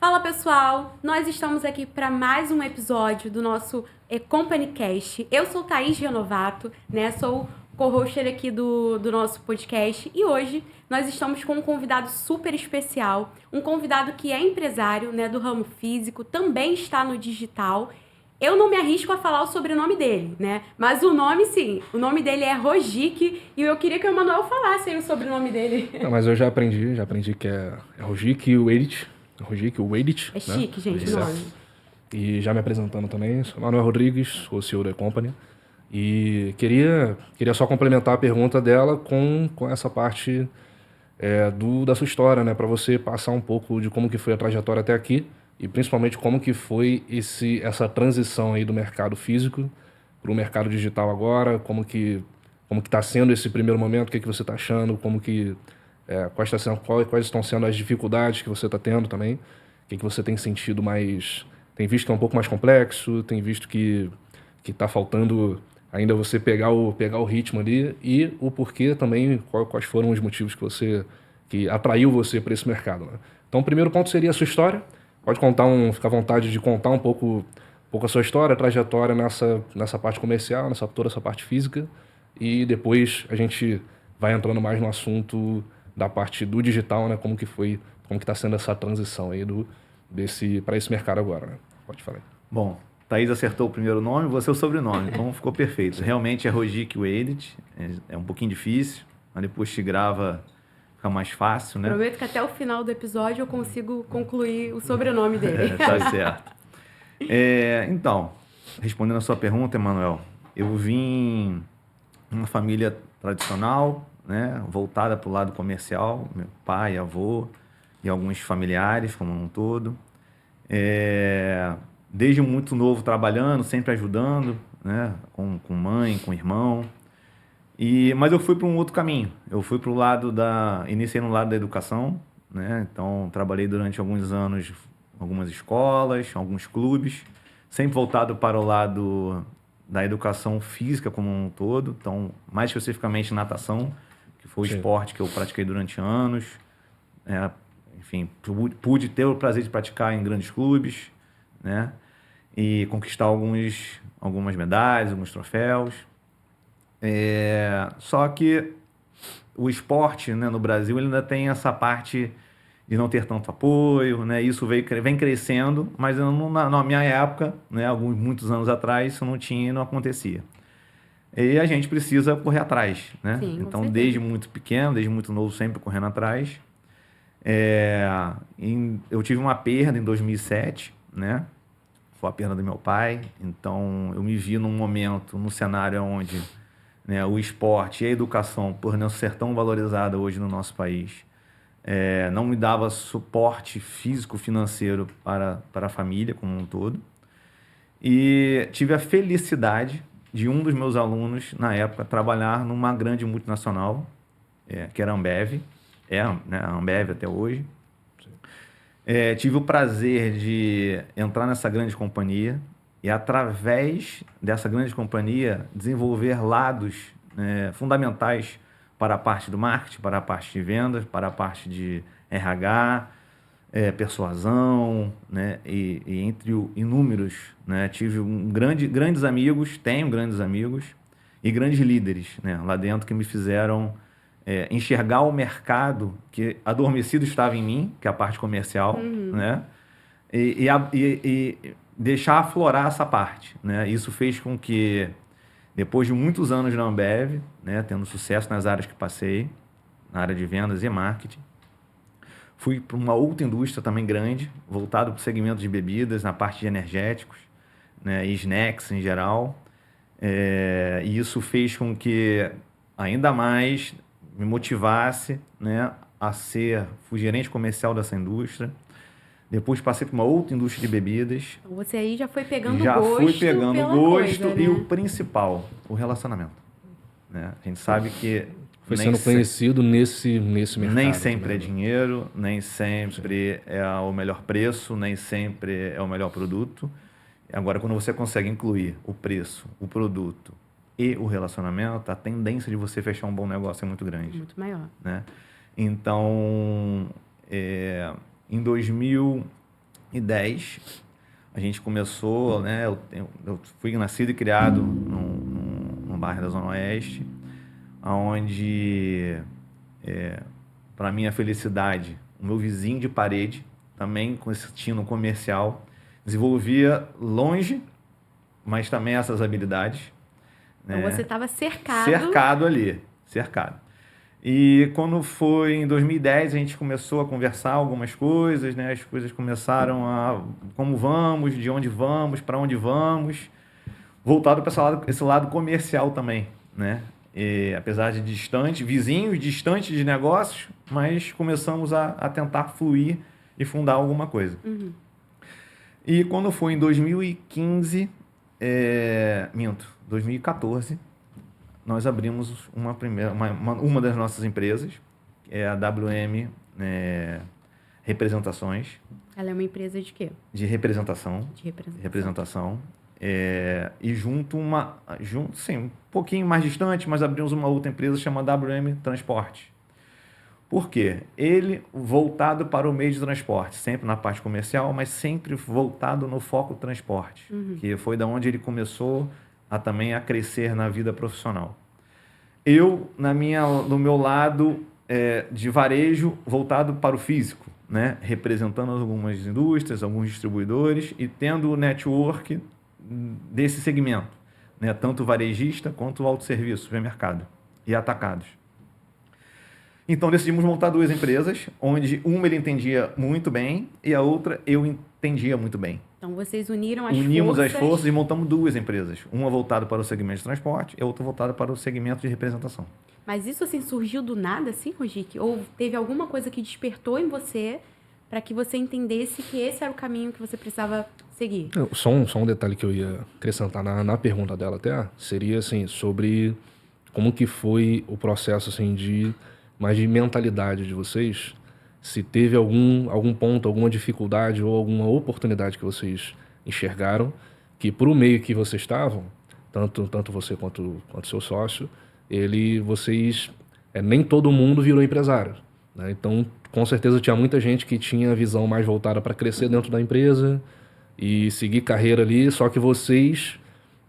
Fala pessoal, nós estamos aqui para mais um episódio do nosso Company Cast. Eu sou Thaís Renovato, né? Sou co-hoster aqui do nosso podcast e hoje nós estamos com um convidado super especial, um convidado que é empresário, né, do ramo físico, também está no digital. Eu não me arrisco a falar o sobrenome dele, né? Mas o nome, sim. O nome dele é Rogic e eu queria que o Emanuel falasse aí o sobrenome dele. Não, mas eu já aprendi que é Rogic Wedit. Rogic Wedit. É chique, gente, o Certo. nome. E já me apresentando também, sou Manuel Rodrigues, sou CEO da Company. E queria só complementar a pergunta dela com essa parte da sua história, né? Para você passar um pouco de como que foi a trajetória até aqui e principalmente como que foi essa transição aí do mercado físico para o mercado digital agora, como que está sendo esse primeiro momento, o que você está achando, quais estão sendo as dificuldades que você está tendo também, o que você tem sentido mais, tem visto que é um pouco mais complexo, tem visto que está faltando ainda você pegar o ritmo ali e o porquê também, quais foram os motivos que atraiu você para esse mercado, né? Então, o primeiro ponto seria a sua história. Pode ficar à vontade de contar um pouco a sua história, a trajetória nessa parte comercial, toda essa parte física, e depois a gente vai entrando mais no assunto da parte do digital, né? Como que está sendo essa transição aí para esse mercado agora, né? Pode falar. Bom, Thaís acertou o primeiro nome, você o sobrenome, então ficou perfeito. Realmente é Rogic Wedit, é um pouquinho difícil, mas depois te grava, fica mais fácil, né? Prometo que até o final do episódio eu consigo concluir o sobrenome dele. Tá certo. Então, respondendo a sua pergunta, Emanuel, eu vim de uma família tradicional, né, voltada para o lado comercial, meu pai, avô e alguns familiares como um todo. Desde muito novo trabalhando, sempre ajudando, né, com mãe, com irmão. Mas eu fui para um outro caminho. Eu fui para o lado iniciei no lado da educação, né? Então trabalhei durante alguns anos em algumas escolas, alguns clubes, sempre voltado para o lado da educação física como um todo. Então, mais especificamente natação, que foi o esporte que eu pratiquei durante anos. Enfim, pude ter o prazer de praticar em grandes clubes, né? E conquistar algumas medalhas, alguns troféus. Só que o esporte, né, no Brasil ele ainda tem essa parte de não ter tanto apoio, né? Isso vem crescendo, mas na minha época, né, muitos anos atrás, isso não acontecia. E a gente precisa correr atrás, né? Sim, então, desde muito pequeno, desde muito novo, sempre correndo atrás. Eu tive uma perda em 2007, né? Foi a perda do meu pai. Então, eu me vi num cenário onde, né, o esporte e a educação, por não ser tão valorizada hoje no nosso país, não me dava suporte físico, financeiro para a família como um todo. E tive a felicidade de um dos meus alunos, na época, trabalhar numa grande multinacional, que era a Ambev, né, a Ambev até hoje. Tive o prazer de entrar nessa grande companhia e, através dessa grande companhia, desenvolver lados fundamentais para a parte do marketing, para a parte de vendas, para a parte de RH, persuasão, né? E entre inúmeros, né? Tive grandes amigos, tenho grandes amigos e grandes líderes, né, lá dentro que me fizeram enxergar o mercado que adormecido estava em mim, que é a parte comercial, né? E deixar aflorar essa parte, né? Isso fez com que, depois de muitos anos na Ambev, né, tendo sucesso nas áreas que passei, na área de vendas e marketing, fui para uma outra indústria também grande, voltado para o segmento de bebidas, na parte de energéticos, né, e snacks em geral. E isso fez com que ainda mais me motivasse, né, fui gerente comercial dessa indústria. Depois passei para uma outra indústria de bebidas. Você aí já foi pegando Já gosto fui pegando pela gosto coisa, e né? o principal, o relacionamento, né? A gente sabe que Foi sendo conhecido nesse mercado. Nem sempre também, é dinheiro, nem sempre é o melhor preço, nem sempre é o melhor produto. Agora, quando você consegue incluir o preço, o produto e o relacionamento, a tendência de você fechar um bom negócio é muito grande. Muito maior. Né? Então, em 2000, 2010, a gente começou, né? Eu fui nascido e criado num bairro da Zona Oeste, onde, para minha felicidade, o meu vizinho de parede, também com esse tino comercial, desenvolvia longe, mas também essas habilidades. Então você estava cercado. Cercado ali, cercado. E quando foi em 2010, a gente começou a conversar algumas coisas, né? As coisas começaram a... Como vamos, de onde vamos, para onde vamos. Voltado para esse lado comercial também, né? E, apesar de vizinhos distantes de negócios, mas começamos a tentar fluir e fundar alguma coisa. Uhum. E quando foi em 2015, 2014, nós abrimos uma das nossas empresas, que é a WM Representações. Ela é uma empresa de quê? De representação. De representação. E sim, um pouquinho mais distante, mas abrimos uma outra empresa chamada WM Transporte. Por quê? Ele voltado para o meio de transporte, sempre na parte comercial, mas sempre voltado no foco transporte, que foi da onde ele começou também a crescer na vida profissional. Eu, no meu lado de varejo, voltado para o físico, né? Representando algumas indústrias, alguns distribuidores e tendo o network desse segmento, né? Tanto varejista quanto autosserviço, supermercado e atacados. Então decidimos montar duas empresas, onde uma ele entendia muito bem e a outra eu entendia muito bem. Então vocês unimos as forças e montamos duas empresas. Uma voltada para o segmento de transporte e a outra voltada para o segmento de representação. Mas isso assim surgiu do nada, assim, Rogic? Ou teve alguma coisa que despertou em você para que você entendesse que esse era o caminho que você precisava seguir? Só um detalhe que eu ia acrescentar na pergunta dela até, seria assim, sobre como que foi o processo assim, de mentalidade de vocês, se teve algum ponto, alguma dificuldade ou alguma oportunidade que vocês enxergaram, que para o meio que vocês estavam, tanto você quanto seu sócio, nem todo mundo virou empresário, né? Então, com certeza tinha muita gente que tinha a visão mais voltada para crescer dentro da empresa e seguir carreira ali, só que vocês,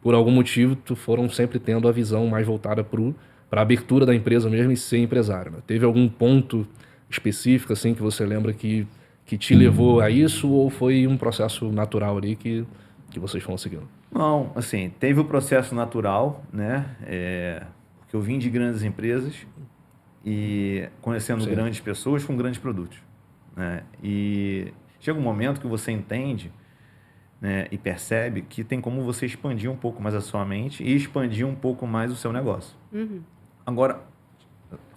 por algum motivo, foram sempre tendo a visão mais voltada para a abertura da empresa mesmo e ser empresário, né? Teve algum ponto específico assim que você lembra que te levou a isso ou foi um processo natural ali que vocês foram seguindo? Não, assim, teve o processo natural, né? Porque eu vim de grandes empresas e conhecendo Sim. grandes pessoas com grandes produtos, né? E chega um momento que você entende, né, e percebe que tem como você expandir um pouco mais a sua mente e expandir um pouco mais o seu negócio. Uhum. Agora,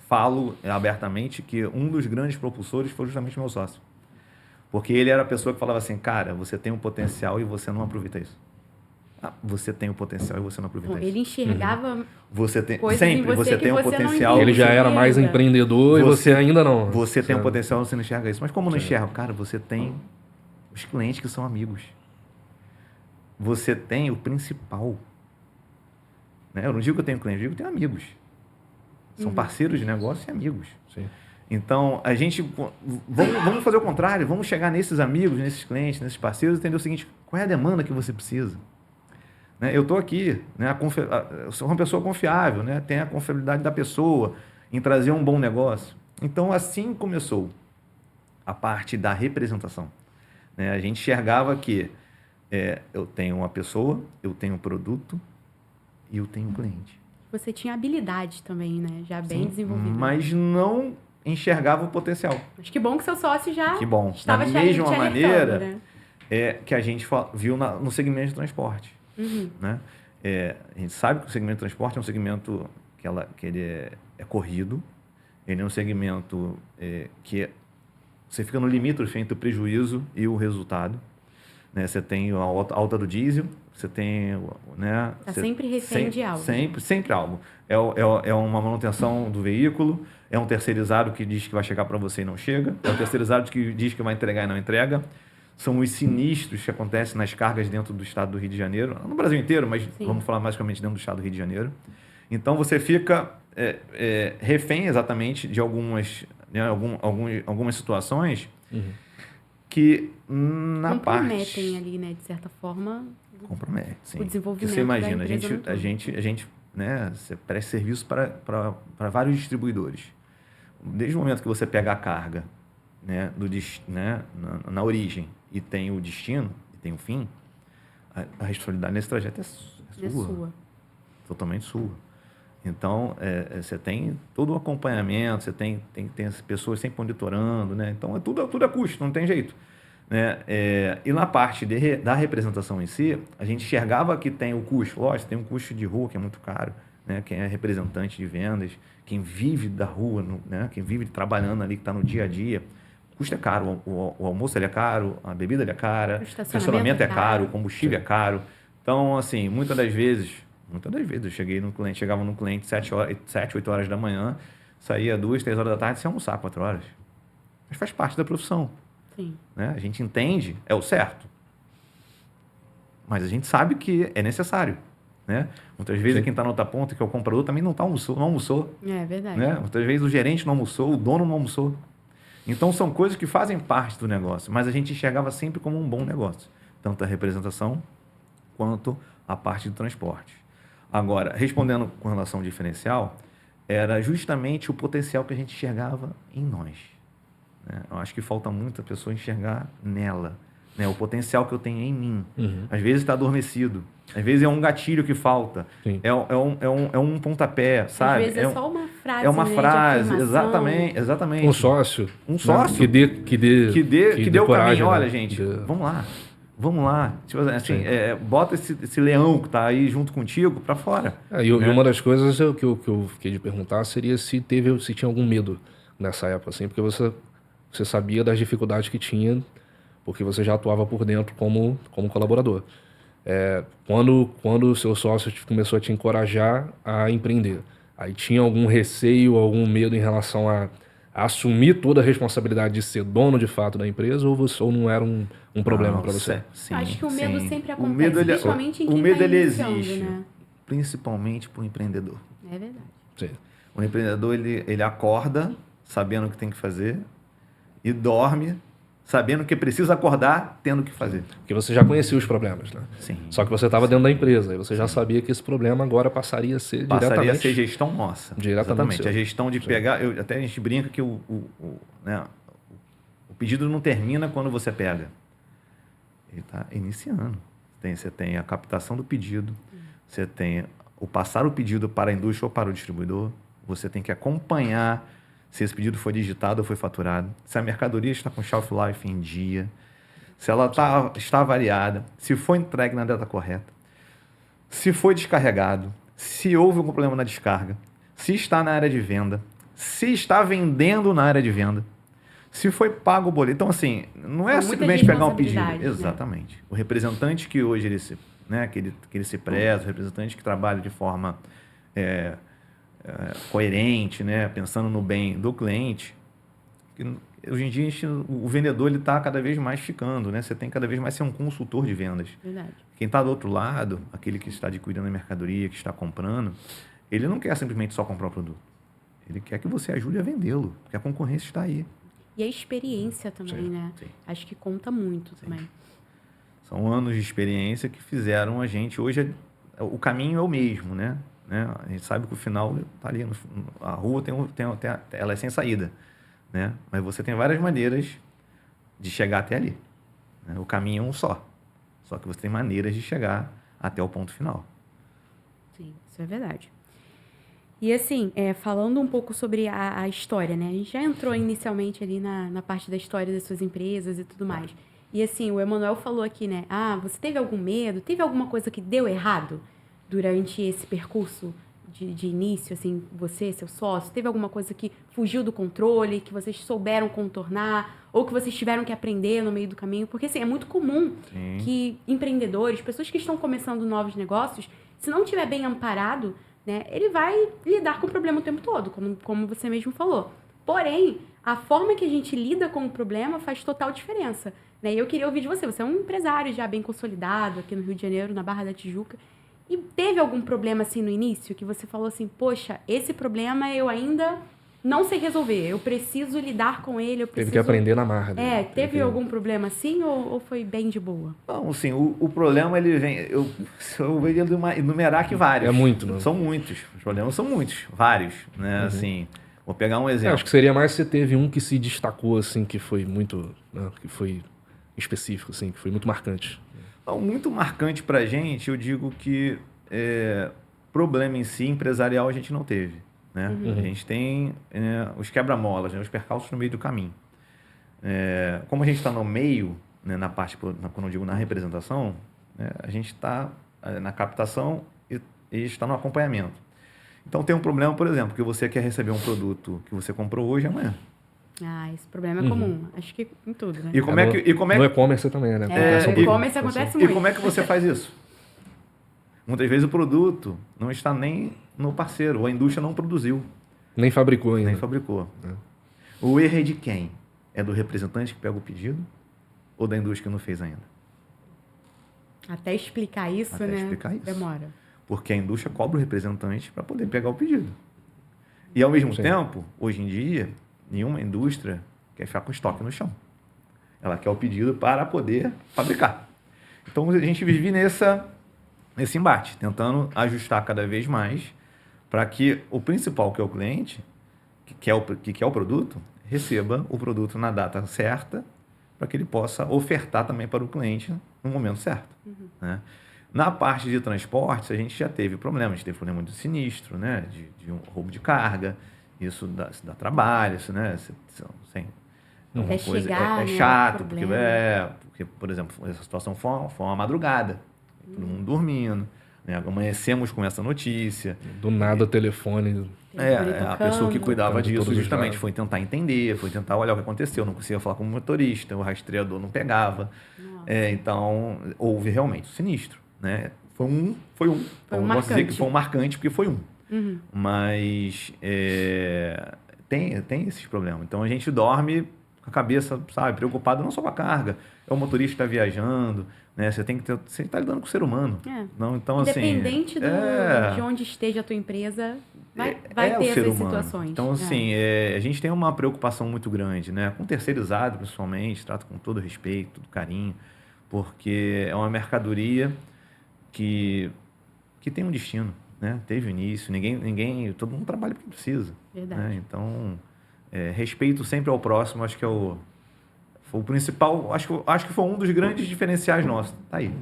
falo abertamente que um dos grandes propulsores foi justamente o meu sócio. Porque ele era a pessoa que falava assim, cara, você tem um potencial e você não aproveita isso. Você tem um potencial e você não aproveita isso. Ele enxergava você tem coisas sempre em você você que tem um você não potencial. enxerga. Ele já era mais empreendedor e você ainda não. Você tem um Sabe? potencial e você não enxerga isso. Mas como não enxerga? Cara, você tem os clientes que são amigos. Você tem o principal. Né? Eu não digo que eu tenho cliente, eu digo que eu tenho amigos. São parceiros de negócio e amigos. Sim. Então, a gente... Vamos fazer o contrário. Vamos chegar nesses amigos, nesses clientes, nesses parceiros e entender o seguinte, qual é a demanda que você precisa? Né? Eu estou aqui, né? Eu sou uma pessoa confiável, né? Tem a confiabilidade da pessoa em trazer um bom negócio. Então, assim começou a parte da representação. Né? A gente enxergava que eu tenho uma pessoa, eu tenho um produto e eu tenho um cliente. Você tinha habilidade também, né? Já bem desenvolvida. Mas não enxergava o potencial. Acho que bom que seu sócio já Que bom. estava Da mesma te maneira né? Que a gente viu no segmento de transporte. Uhum. Né? A gente sabe que o segmento de transporte é um segmento que ele é corrido, ele é um segmento que você fica no limite entre o prejuízo e o resultado. Né? Você tem a alta do diesel, você tem... Né? Tá sempre refém de algo. Sempre algo. É uma manutenção do veículo, é um terceirizado que diz que vai chegar para você e não chega, é um terceirizado que diz que vai entregar e não entrega. São os sinistros que acontecem nas cargas dentro do estado do Rio de Janeiro, no Brasil inteiro, mas Sim. Vamos falar basicamente dentro do estado do Rio de Janeiro. Então, você fica refém exatamente de algumas situações que na comprometem parte... ali, né, de certa forma, Compromete, sim. o desenvolvimento Porque você imagina, da empresa no todo. a gente, né, você presta serviço para vários distribuidores. Desde o momento que você pega a carga, né, né, na origem e tem o destino, e tem o fim, a responsabilidade nesse trajeto é sua. Totalmente sua. Então, você tem todo o acompanhamento, você tem as pessoas sempre monitorando, né? Então, tudo é custo, não tem jeito. Né? E na parte da representação em si, a gente enxergava que tem o custo. Lógico, tem um custo de rua que é muito caro, né? Quem é representante de vendas, quem vive da rua, né? Quem vive trabalhando ali, que está no dia a dia, o custo é caro. O almoço ele é caro, a bebida ele é cara, o estacionamento é caro, o combustível é caro. Então, assim, muitas das vezes eu chegava no cliente 7, 8 horas da manhã, saía 2, 3 horas da tarde sem almoçar 4 horas. Mas faz parte da profissão. Sim. Né? A gente entende, é o certo. Mas a gente sabe que é necessário. Né? Muitas vezes quem está na outra ponta, que é o comprador, também não almoçou. É verdade. Né? Muitas vezes o gerente não almoçou, o dono não almoçou. Então são coisas que fazem parte do negócio, mas a gente enxergava sempre como um bom negócio. Tanto a representação quanto a parte do transporte. Agora, respondendo com relação ao diferencial, era justamente o potencial que a gente enxergava em nós. Né? Eu acho que falta muito a pessoa enxergar nela, né? O potencial que eu tenho em mim. Uhum. Às vezes está adormecido, às vezes é um gatilho que falta, é um pontapé, sabe? Às vezes é só uma frase. É uma né, frase, exatamente. Um sócio. Um sócio. Né? Que dê o coragem, caminho. Olha, né? gente, vamos lá. Tipo assim, bota esse leão que está aí junto contigo para fora. E uma das coisas que eu fiquei de perguntar seria se tinha algum medo nessa época, assim, porque você sabia das dificuldades que tinha, porque você já atuava por dentro como colaborador. Quando o seu sócio começou a te encorajar a empreender, aí tinha algum receio, algum medo em relação a assumir toda a responsabilidade de ser dono de fato da empresa, ou não era um problema para você? Sim, acho que o medo sempre acontece, o medo, principalmente em quem o medo tá ele iniciando, existe, né? principalmente para o empreendedor. É verdade. Sim. O empreendedor ele acorda sabendo o que tem que fazer e dorme sabendo que precisa acordar, tendo que fazer. Porque você já conhecia os problemas, né? Sim. Só que você estava dentro da empresa e você já sabia que esse problema agora passaria a ser a ser gestão nossa. Diretamente. Exatamente. A gestão de pegar... até a gente brinca que o pedido não termina quando você pega. Ele está iniciando. Você tem a captação do pedido, você tem o passar o pedido para a indústria ou para o distribuidor, você tem que acompanhar se esse pedido foi digitado ou foi faturado, se a mercadoria está com shelf life em dia, se ela está variada, se foi entregue na data correta, se foi descarregado, se houve algum problema na descarga, se está na área de venda, se está vendendo na área de venda, se foi pago o boleto. Então, assim, não é simplesmente pegar um pedido. Né? Exatamente. O representante que hoje que ele se preza, o representante que trabalha de forma coerente, né? Pensando no bem do cliente. Hoje em dia, o vendedor ele está cada vez mais ficando, né? Você tem cada vez mais ser um consultor de vendas. Verdade. Quem está do outro lado, aquele que está adquirindo a mercadoria, que está comprando, ele não quer simplesmente só comprar o produto. Ele quer que você ajude a vendê-lo, porque a concorrência está aí. E a experiência também, né? Sim. Acho que conta muito também. São anos de experiência que fizeram a gente... Hoje, o caminho é o mesmo, né? A gente sabe que o final está ali. A rua ela é sem saída, né? Mas você tem várias maneiras de chegar até ali. Né? O caminho é um só. Só que você tem maneiras de chegar até o ponto final. Sim, isso é verdade. E assim, falando um pouco sobre a história, né? A gente já entrou inicialmente ali na parte da história das suas empresas e tudo mais. E assim, o Emanuel falou aqui, né? Você teve algum medo? Teve alguma coisa que deu errado durante esse percurso de início, assim, você, seu sócio? Teve alguma coisa que fugiu do controle, que vocês souberam contornar, ou que vocês tiveram que aprender no meio do caminho? Porque, assim, é muito comum que empreendedores, pessoas que estão começando novos negócios, se não estiver bem amparado, né, ele vai lidar com o problema o tempo todo, como você mesmo falou. Porém, a forma que a gente lida com o problema faz total diferença. Né? E eu queria ouvir de você. Você é um empresário já bem consolidado aqui no Rio de Janeiro, na Barra da Tijuca. E teve algum problema assim no início que você falou assim, poxa, esse problema eu ainda não sei resolver, eu preciso lidar com ele, eu Teve preciso... que aprender na marra. Né? Teve algum problema assim ou foi bem de boa? Não, assim, o problema, ele vem... Eu veria enumerar aqui vários. É muito, né? São muitos. Os problemas são muitos. Vários, né? Assim, vou pegar um exemplo. Acho que seria mais se teve um que se destacou, assim, que foi muito... Né? Que foi específico, assim, que foi muito marcante. Então, muito marcante pra gente, eu digo que problema em si, empresarial, a gente não teve. Né? A gente tem os quebra-molas, né? Os percalços no meio do caminho. Como a gente está no meio, né? Na parte, quando eu digo na representação, né? A gente está na captação e está no acompanhamento. Então tem um problema, por exemplo, que você quer receber um produto que você comprou hoje e amanhã. Esse problema é comum, acho que em tudo, né? No e-commerce também, né? No e-commerce acontece muito. E como é que você faz isso? Muitas vezes o produto não está nem no parceiro, ou a indústria não produziu. Nem fabricou ainda. Nem fabricou. O erro é de quem? É do representante que pega o pedido ou da indústria que não fez ainda? Até explicar isso, Até né? explicar isso. Demora. Porque a indústria cobra o representante para poder pegar o pedido. E, ao mesmo tempo, hoje em dia, nenhuma indústria quer ficar com estoque no chão. Ela quer o pedido para poder fabricar. Então, a gente vive nesse embate, tentando ajustar cada vez mais para que o principal, que é o cliente, que quer o produto, receba o produto na data certa para que ele possa ofertar também para o cliente no momento certo. Né? Na parte de transportes, a gente já teve problemas. A gente teve problema de sinistro, né? de um roubo de carga. Isso dá trabalho, isso, né? Até chegar, é né, chato, porque, por exemplo, essa situação foi uma madrugada. Todo mundo dormindo. Né? Amanhecemos com essa notícia. Do nada, telefone. A pessoa que cuidava disso justamente lados. foi tentar entender, foi tentar olhar o que aconteceu. Não conseguia falar com o motorista, o rastreador não pegava. Então, houve realmente o sinistro. Né? Foi um posso dizer que foi um marcante, porque foi um. Mas tem esses problemas. Então, a gente dorme com a cabeça, sabe, preocupado não só com a carga. É o motorista que está viajando, né? Você está lidando com o ser humano. Não, então, independente de onde esteja a tua empresa, vai ter essas situações. Então, assim, a gente tem uma preocupação muito grande, né? Com terceirizado, principalmente, trato com todo respeito, todo carinho, porque é uma mercadoria que tem um destino, né? Teve início, todo mundo trabalha porque precisa. Verdade. Né? Então, respeito sempre ao próximo, acho que foi o principal, acho que foi um dos grandes diferenciais nossos. Tá aí.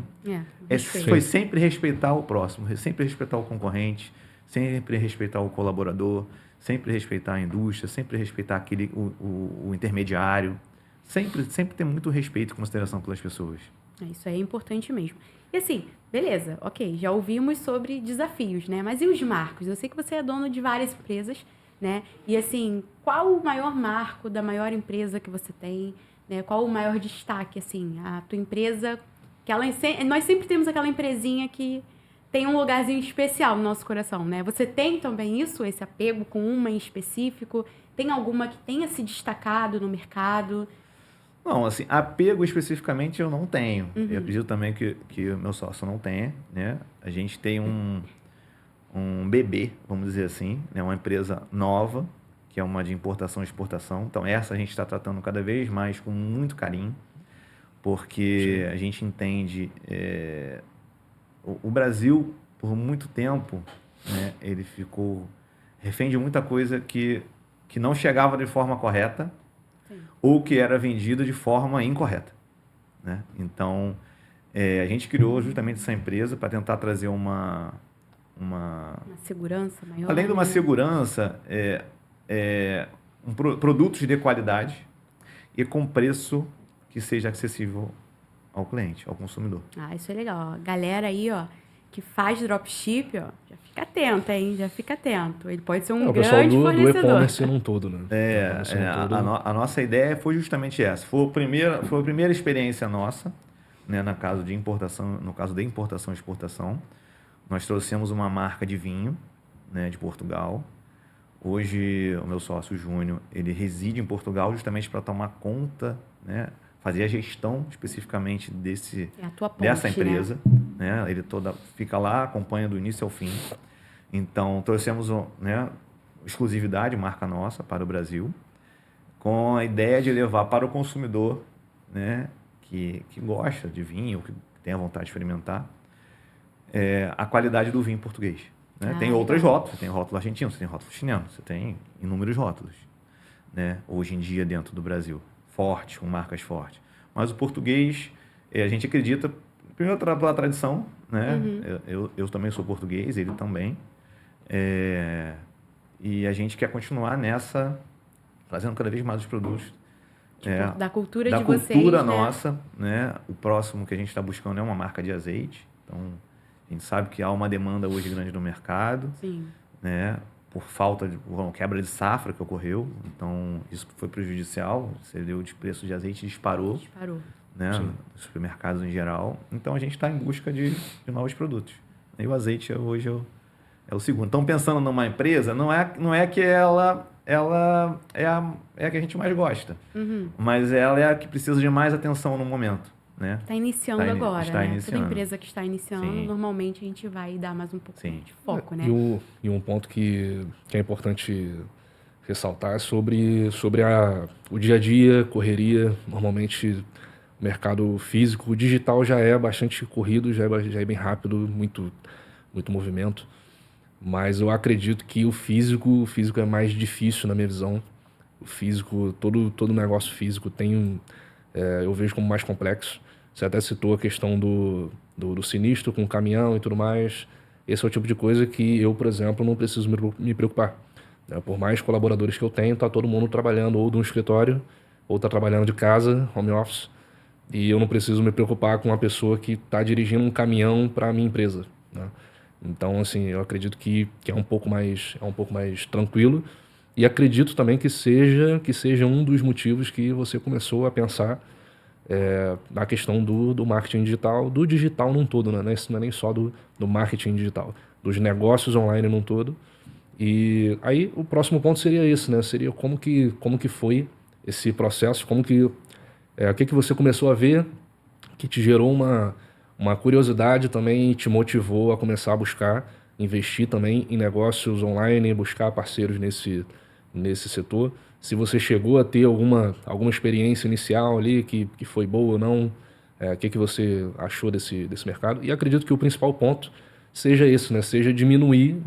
Foi sempre respeitar o próximo, sempre respeitar o concorrente, sempre respeitar o colaborador, sempre respeitar a indústria, sempre respeitar o intermediário, sempre ter muito respeito e consideração pelas pessoas. Isso aí é importante mesmo. E assim, beleza, ok, já ouvimos sobre desafios, né? Mas e os marcos? Eu sei que você é dono de várias empresas, né? E assim, qual o maior marco da maior empresa que você tem? Né? Qual o maior destaque, assim? A tua empresa, nós sempre temos aquela empresinha que tem um lugarzinho especial no nosso coração, né? Você tem também isso, esse apego com uma em específico? Tem alguma que tenha se destacado no mercado? Não, assim, apego especificamente eu não tenho. Eu acredito também que o meu sócio não tenha, né? A gente tem um bebê, vamos dizer assim, né? Uma empresa nova, que é uma de importação e exportação. Então, essa a gente está tratando cada vez mais com muito carinho, porque a gente entende... O Brasil, por muito tempo, né? Ele ficou refém de muita coisa que não chegava de forma correta, ou que era vendida de forma incorreta. Né? Então, a gente criou justamente essa empresa para tentar trazer uma segurança maior. Além de uma segurança, produtos de qualidade e com preço que seja acessível ao cliente, ao consumidor. Isso é legal. A galera aí, ó, que faz dropship, ó, já fica atento, hein? Já fica atento. Ele pode ser um grande fornecedor. O pessoal do e-commerce num todo, né? A nossa ideia foi justamente essa. Foi a primeira experiência nossa, né, no caso de importação e exportação. Nós trouxemos uma marca de vinho, né, de Portugal. Hoje, o meu sócio Júnior, ele reside em Portugal justamente para tomar conta, né, fazer a gestão especificamente dessa empresa. Né? Ele fica lá, acompanha do início ao fim. Então, trouxemos, né, exclusividade, marca nossa, para o Brasil, com a ideia de levar para o consumidor, né, que gosta de vinho, que tem a vontade de experimentar, a qualidade do vinho português. Né? Tem outros rótulos, você tem rótulo argentino, você tem rótulo chileno, você tem inúmeros rótulos, né, hoje em dia dentro do Brasil, forte, com marcas fortes. Mas o português, a gente acredita, primeiro pela tradição, né? Eu também sou português, ele também. E a gente quer continuar nessa, trazendo cada vez mais os produtos. Da cultura da de cultura vocês, nossa, né? O próximo que a gente está buscando é uma marca de azeite. Então, a gente sabe que há uma demanda hoje grande no mercado. Sim. Né? Por falta de uma quebra de safra que ocorreu. Então, isso foi prejudicial. Você deu de preço de azeite disparou. Né? Nos supermercados em geral. Então, a gente está em busca de novos produtos. E o azeite hoje é o segundo. Então, pensando numa empresa, não é que ela é a que a gente mais gosta. Mas ela é a que precisa de mais atenção no momento. Né? Está iniciando agora, está né? iniciando. Toda empresa que está iniciando, normalmente a gente vai dar mais um pouco de foco, né? E um ponto que é importante ressaltar é sobre o dia a dia, correria. Normalmente, o mercado físico, o digital já é bastante corrido, já é bem rápido, muito movimento. Mas eu acredito que o físico é mais difícil na minha visão. O físico, todo negócio físico eu vejo como mais complexo. Você até citou a questão do sinistro com o caminhão e tudo mais. Esse é o tipo de coisa que eu, por exemplo, não preciso me preocupar. Por mais colaboradores que eu tenho, está todo mundo trabalhando ou de um escritório, ou está trabalhando de casa, home office, e eu não preciso me preocupar com uma pessoa que está dirigindo um caminhão para a minha empresa. Né? Então, assim, eu acredito que é um pouco mais tranquilo, e acredito também que seja um dos motivos que você começou a pensar na questão do marketing digital, do digital num todo, né? Não é nem só do marketing digital, dos negócios online num todo. E aí o próximo ponto seria esse, né? Seria como que foi esse processo, o que você começou a ver que te gerou uma curiosidade também e te motivou a começar a buscar, investir também em negócios online, buscar parceiros nesse setor. Se você chegou a ter alguma experiência inicial ali que foi boa ou não, o que você achou desse mercado. E acredito que o principal ponto seja esse, né? Seja diminuir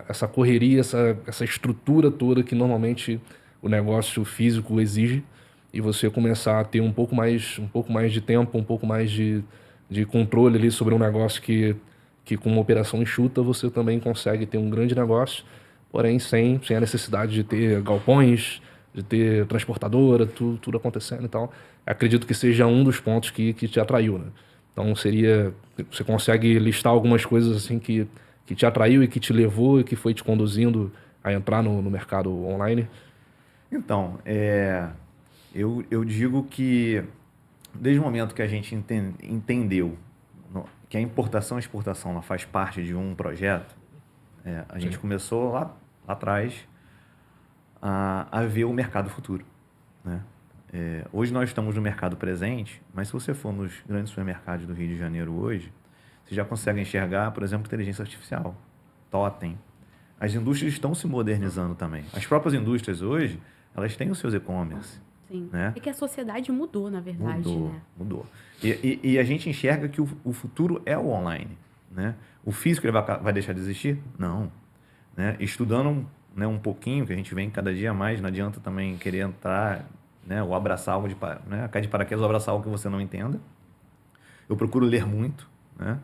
essa correria, essa estrutura toda que normalmente o negócio físico exige, e você começar a ter um pouco mais de tempo, um pouco mais de controle ali sobre um negócio que com uma operação enxuta você também consegue ter um grande negócio, porém sem a necessidade de ter galpões, de ter transportadora, tudo acontecendo e tal. Acredito que seja um dos pontos que te atraiu, né? Então você consegue listar algumas coisas assim que te atraiu e que te levou e que foi te conduzindo a entrar no mercado online? Então, eu digo que desde o momento que a gente entendeu que a importação e exportação ela faz parte de um projeto, a gente começou lá atrás a ver o mercado futuro. Né? Hoje nós estamos no mercado presente, mas se você for nos grandes supermercados do Rio de Janeiro hoje, você já consegue enxergar, por exemplo, inteligência artificial, totem. As indústrias estão se modernizando também. As próprias indústrias hoje, elas têm os seus e-commerce. Sim. Né? É que a sociedade mudou, na verdade. Mudou. E a gente enxerga que o futuro é o online. Né? O físico ele vai deixar de existir? Não. Né? Estudando um pouquinho, que a gente vem cada dia mais, não adianta também querer entrar, né, ou abraçar algo cair de paraquedas ou abraçar algo que você não entenda. Eu procuro ler muito, né?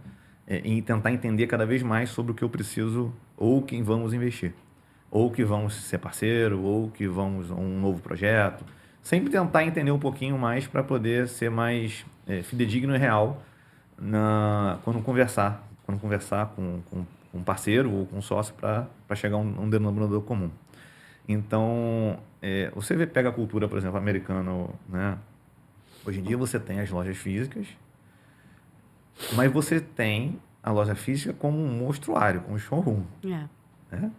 E tentar entender cada vez mais sobre o que eu preciso ou quem vamos investir. Ou que vamos ser parceiro, ou que vamos a um novo projeto. Sempre tentar entender um pouquinho mais para poder ser mais fidedigno e real quando conversar com um parceiro ou com um sócio para chegar a um denominador comum. Então, você pega a cultura, por exemplo, americana, né? Hoje em dia você tem as lojas físicas, mas você tem a loja física como um monstruário, como um showroom. Né?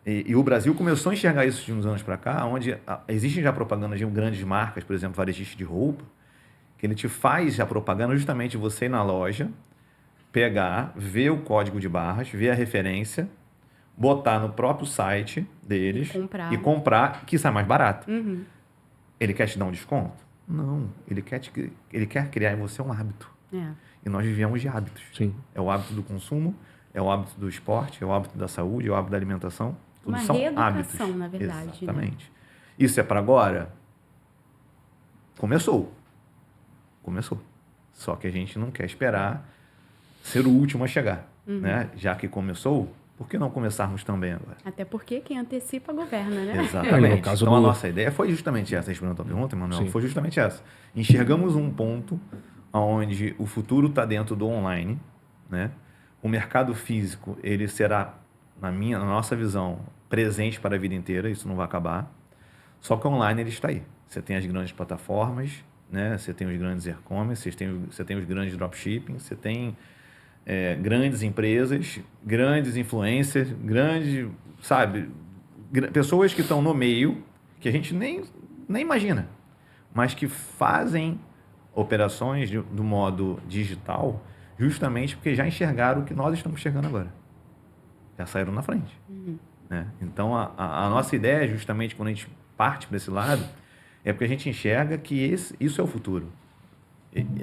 E o Brasil começou a enxergar isso de uns anos para cá, onde existem já propagandas de grandes marcas, por exemplo, varejista de roupa, que ele te faz a propaganda justamente você ir na loja, pegar, ver o código de barras, ver a referência botar no próprio site deles Comprar. comprar, que sai mais barato. Uhum. Ele quer te dar um desconto? Não. Ele quer criar em você um hábito. É. E nós vivemos de hábitos. Sim. É o hábito do consumo, é o hábito do esporte, é o hábito da saúde, é o hábito da alimentação. Tudo Uma são reeducação, hábitos. na verdade, né? Exatamente. Isso é para agora? Começou. Só que a gente não quer esperar ser o último a chegar. Né? Já que começou, por que não começarmos também agora? Até porque quem antecipa governa, né? Exatamente. No caso Então, a do- nossa ideia foi justamente essa. A gente perguntou a pergunta, Emanuel? Sim. Foi justamente essa. Enxergamos um ponto onde o futuro está dentro do online, né? O mercado físico, ele será, na nossa visão, presente para a vida inteira, isso não vai acabar. Só que online ele está aí. Você tem as grandes plataformas, né? Você tem os grandes e-commerce, você tem os grandes dropshipping, você tem grandes empresas, grandes influencers, sabe, pessoas que estão no meio, que a gente nem imagina, mas que fazem operações do modo digital justamente porque já enxergaram o que nós estamos enxergando agora. Já saíram na frente. Né? Então, a nossa ideia, justamente, quando a gente parte para esse lado, é porque a gente enxerga que isso é o futuro.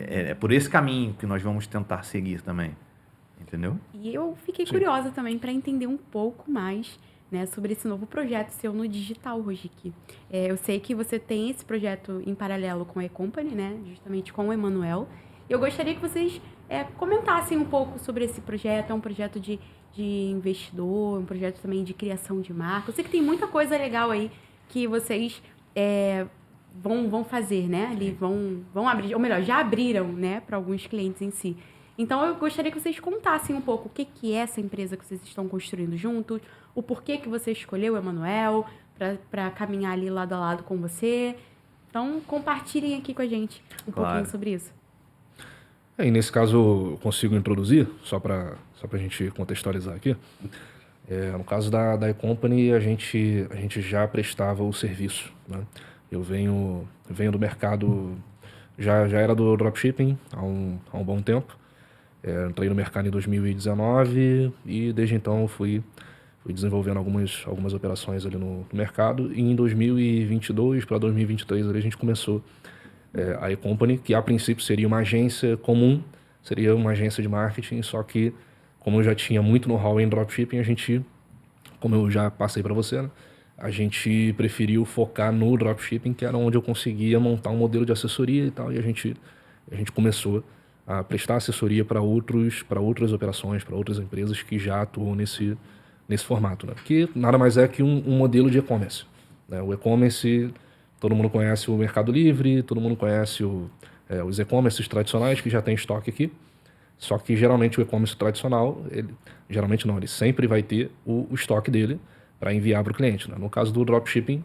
É por esse caminho que nós vamos tentar seguir também. Entendeu? E eu fiquei Sim. curiosa também para entender um pouco mais, né, sobre esse novo projeto seu no digital, Rojiki. Eu sei que você tem esse projeto em paralelo com a eCompany, né, justamente com o Emanuel. Eu gostaria que vocês comentassem um pouco sobre esse projeto. É um projeto de investidor, um projeto também de criação de marca. Eu sei que tem muita coisa legal aí que vocês vão fazer, né? Ali vão abrir, ou melhor, já abriram, né, para alguns clientes em si. Então, eu gostaria que vocês contassem um pouco o que é essa empresa que vocês estão construindo juntos, o porquê que você escolheu o Emanuel para caminhar ali lado a lado com você. Então, compartilhem aqui com a gente um pouquinho sobre isso. E nesse caso, eu consigo introduzir, só para a gente contextualizar aqui. No caso da eCompany, a gente já prestava o serviço. Né? Eu venho do mercado, já era do dropshipping há um bom tempo. Entrei no mercado em 2019 e desde então fui desenvolvendo algumas operações ali no mercado. E em 2022 para 2023 ali a gente começou a eCompany, que a princípio seria uma agência comum, seria uma agência de marketing, só que como eu já tinha muito know-how em dropshipping, como eu já passei para você, né, a gente preferiu focar no dropshipping, que era onde eu conseguia montar um modelo de assessoria e tal, e a gente começou a prestar assessoria para outras operações, para outras empresas que já atuam nesse formato, né? Que nada mais é que um modelo de e-commerce. Né? O e-commerce, todo mundo conhece o Mercado Livre, todo mundo conhece os e-commerces tradicionais que já tem estoque aqui, só que geralmente o e-commerce tradicional, ele sempre vai ter o estoque dele para enviar para o cliente. Né? No caso do dropshipping,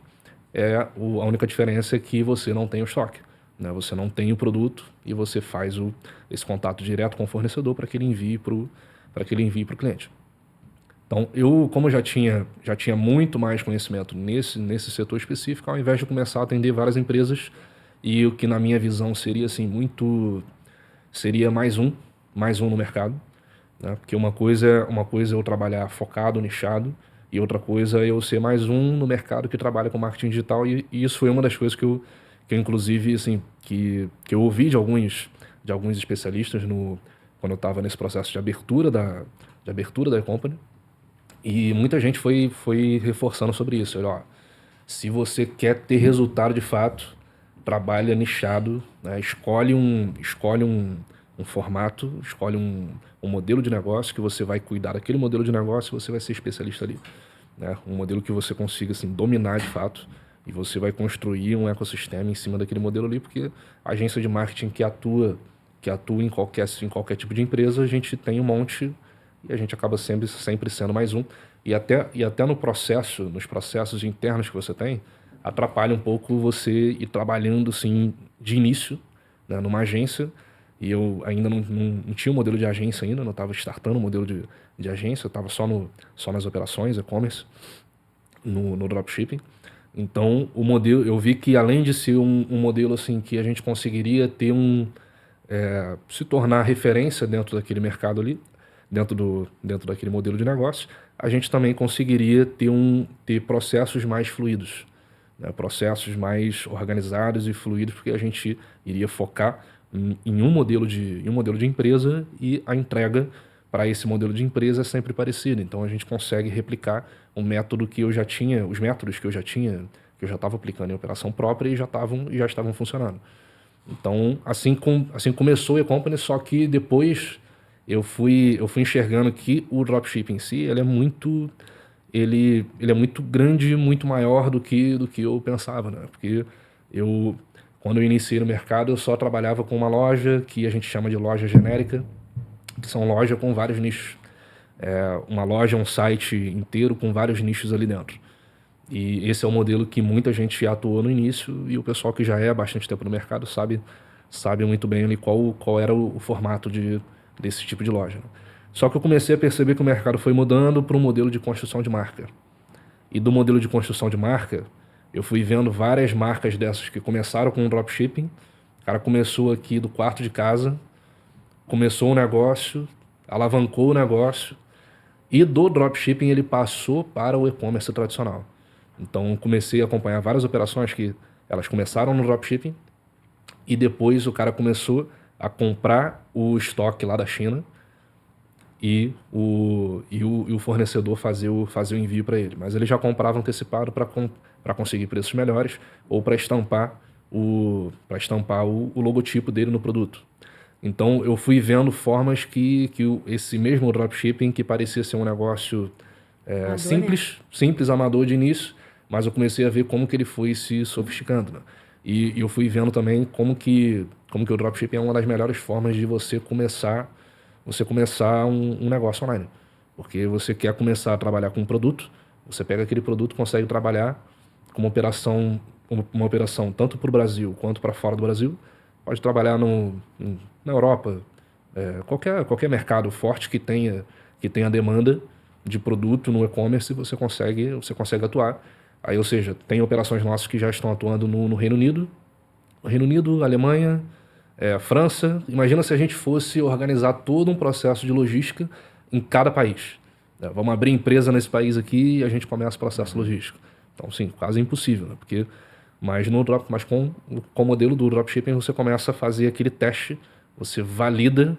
a única diferença é que você não tem o estoque. Né? Você não tem o produto e você faz esse contato direto com o fornecedor para que ele envie para o cliente. Então, como já tinha muito mais conhecimento nesse setor específico, ao invés de começar a atender várias empresas, e o que na minha visão seria assim, seria mais um no mercado, né? Porque uma coisa é eu trabalhar focado, nichado, e outra coisa é eu ser mais um no mercado que trabalha com marketing digital, e isso foi uma das coisas que eu inclusive, assim, que eu ouvi de alguns especialistas quando eu estava nesse processo de abertura da eCompany, e muita gente foi reforçando sobre isso. Olha, se você quer ter resultado de fato, trabalha nichado, né? Escolhe um formato, escolhe um modelo de negócio que você vai cuidar daquele modelo de negócio e você vai ser especialista ali. Né? Um modelo que você consiga assim, dominar de fato. E você vai construir um ecossistema em cima daquele modelo ali, porque a agência de marketing que atua em qualquer tipo de empresa, a gente tem um monte e a gente acaba sempre sendo mais um. E até nos processos internos que você tem, atrapalha um pouco você ir trabalhando assim, de início, né, numa agência. E eu ainda não tinha um modelo de agência ainda, não estava startando um modelo de agência, eu estava só nas operações, e-commerce, no dropshipping. Então, o modelo, eu vi que além de ser um modelo assim que a gente conseguiria ter se tornar referência dentro daquele mercado ali, dentro daquele modelo de negócio, a gente também conseguiria ter processos mais fluidos, né? Processos mais organizados e fluidos, porque a gente iria focar em um modelo de empresa e a entrega para esse modelo de empresa é sempre parecida. Então a gente consegue replicar o método que eu já tinha, os métodos que eu já tinha, que eu já estava aplicando em operação própria e já estavam funcionando. Então, assim começou o e-company, só que depois eu fui enxergando que o dropshipping em si, ele é muito grande, muito maior do que eu pensava, né? Porque quando eu iniciei no mercado, eu só trabalhava com uma loja que a gente chama de loja genérica, que são lojas com vários nichos. Uma loja, um site inteiro com vários nichos ali dentro. E esse é o modelo que muita gente atuou no início e o pessoal que já é há bastante tempo no mercado sabe muito bem ali qual era o formato desse tipo de loja. Só que eu comecei a perceber que o mercado foi mudando para um modelo de construção de marca. E do modelo de construção de marca, eu fui vendo várias marcas dessas que começaram com um dropshipping. O cara começou aqui do quarto de casa, começou o negócio, alavancou o negócio e do dropshipping ele passou para o e-commerce tradicional. Então comecei a acompanhar várias operações que elas começaram no dropshipping e depois o cara começou a comprar o estoque lá da China e o fornecedor fazer o envio para ele. Mas ele já comprava antecipado para conseguir preços melhores ou para estampar o logotipo dele no produto. Então eu fui vendo formas que esse mesmo dropshipping, que parecia ser um negócio simples, amador de início, mas eu comecei a ver como que ele foi se sofisticando, né? E eu fui vendo também como que o dropshipping é uma das melhores formas de você começar um negócio online. Porque você quer começar a trabalhar com um produto, você pega aquele produto, consegue trabalhar com uma operação tanto para o Brasil quanto para fora do Brasil. Pode trabalhar na Europa, qualquer mercado forte que tenha demanda de produto no e-commerce, você consegue atuar. Aí, ou seja, tem operações nossas que já estão atuando no Reino Unido, Alemanha, França. Imagina se a gente fosse organizar todo um processo de logística em cada país. Vamos abrir empresa nesse país aqui e a gente começa o processo logístico. Então, sim, quase impossível, né? Mas com o modelo do dropshipping você começa a fazer aquele teste, você valida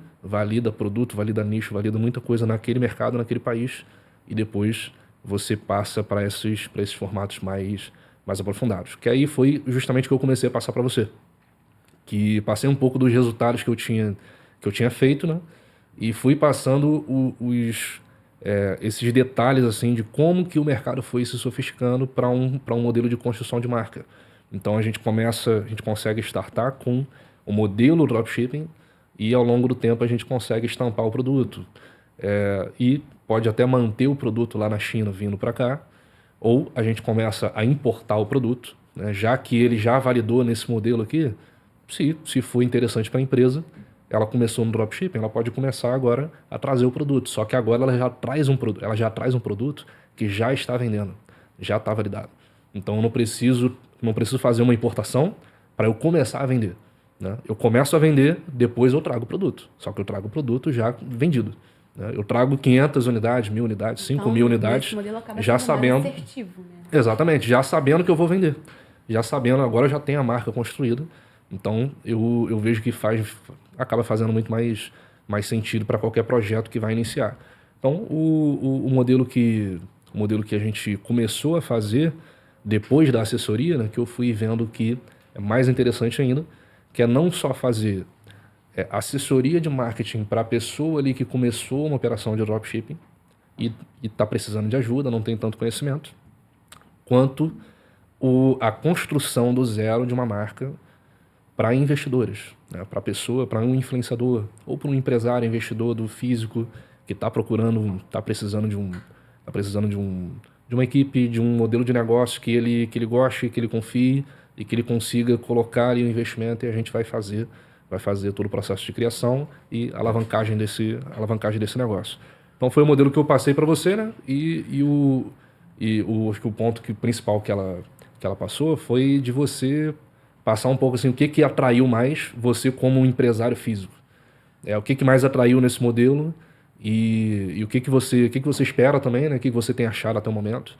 produto, valida nicho, valida muita coisa naquele mercado, naquele país, e depois você passa para esses formatos mais aprofundados. Que aí foi justamente o que eu comecei a passar para você. Que passei um pouco dos resultados que eu tinha feito, né? E fui passando esses detalhes assim de como que o mercado foi se sofisticando para um modelo de construção de marca. Então a gente consegue startar com o modelo dropshipping e ao longo do tempo a gente consegue estampar o produto. E pode até manter o produto lá na China vindo para cá, ou a gente começa a importar o produto, né? Já que ele já validou nesse modelo aqui, se for interessante para a empresa, ela começou no dropshipping, ela pode começar agora a trazer o produto. Só que agora ela já traz um produto que já está vendendo, já está validado. Então eu não preciso fazer uma importação para eu começar a vender, né? Eu começo a vender, depois eu trago o produto. Só que eu trago o produto já vendido, né? Eu trago 500 unidades, 1.000 unidades, 5.000 unidades, já sabendo... assertivo, né? Exatamente, já sabendo que eu vou vender. Já sabendo, agora eu já tenho a marca construída. Então eu vejo que acaba fazendo muito mais sentido para qualquer projeto que vai iniciar. Então o modelo que a gente começou a fazer depois da assessoria, né, que eu fui vendo que é mais interessante ainda, que é não só fazer assessoria de marketing para a pessoa ali que começou uma operação de dropshipping e está precisando de ajuda, não tem tanto conhecimento, quanto a construção do zero de uma marca para investidores, né, para a pessoa, para um influenciador ou para um empresário investidor do físico que está precisando de uma equipe, de um modelo de negócio que ele goste, que ele confie e que ele consiga colocar ali o investimento, e a gente vai fazer todo o processo de criação e alavancagem desse negócio. Então foi o modelo que eu passei para você, né? Acho que o ponto principal que ela passou foi de você passar um pouco assim o que atraiu mais você como um empresário físico. O que mais atraiu nesse modelo E o que você espera também, né? O que você tem achado até o momento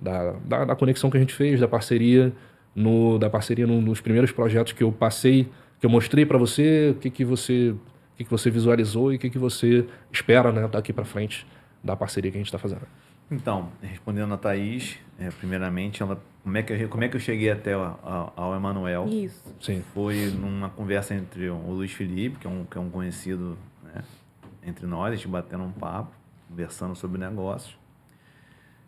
da conexão que a gente fez, da parceria, nos primeiros projetos que eu passei, que eu mostrei para você, o que você visualizou e o que você espera, né, daqui para frente da parceria que a gente está fazendo. Então, respondendo a Thaís, primeiramente, como é que eu cheguei até ao Emanuel? Isso. Sim. Foi numa conversa entre o Luiz Felipe, que é um conhecido, né, entre nós, a gente batendo um papo, conversando sobre negócios.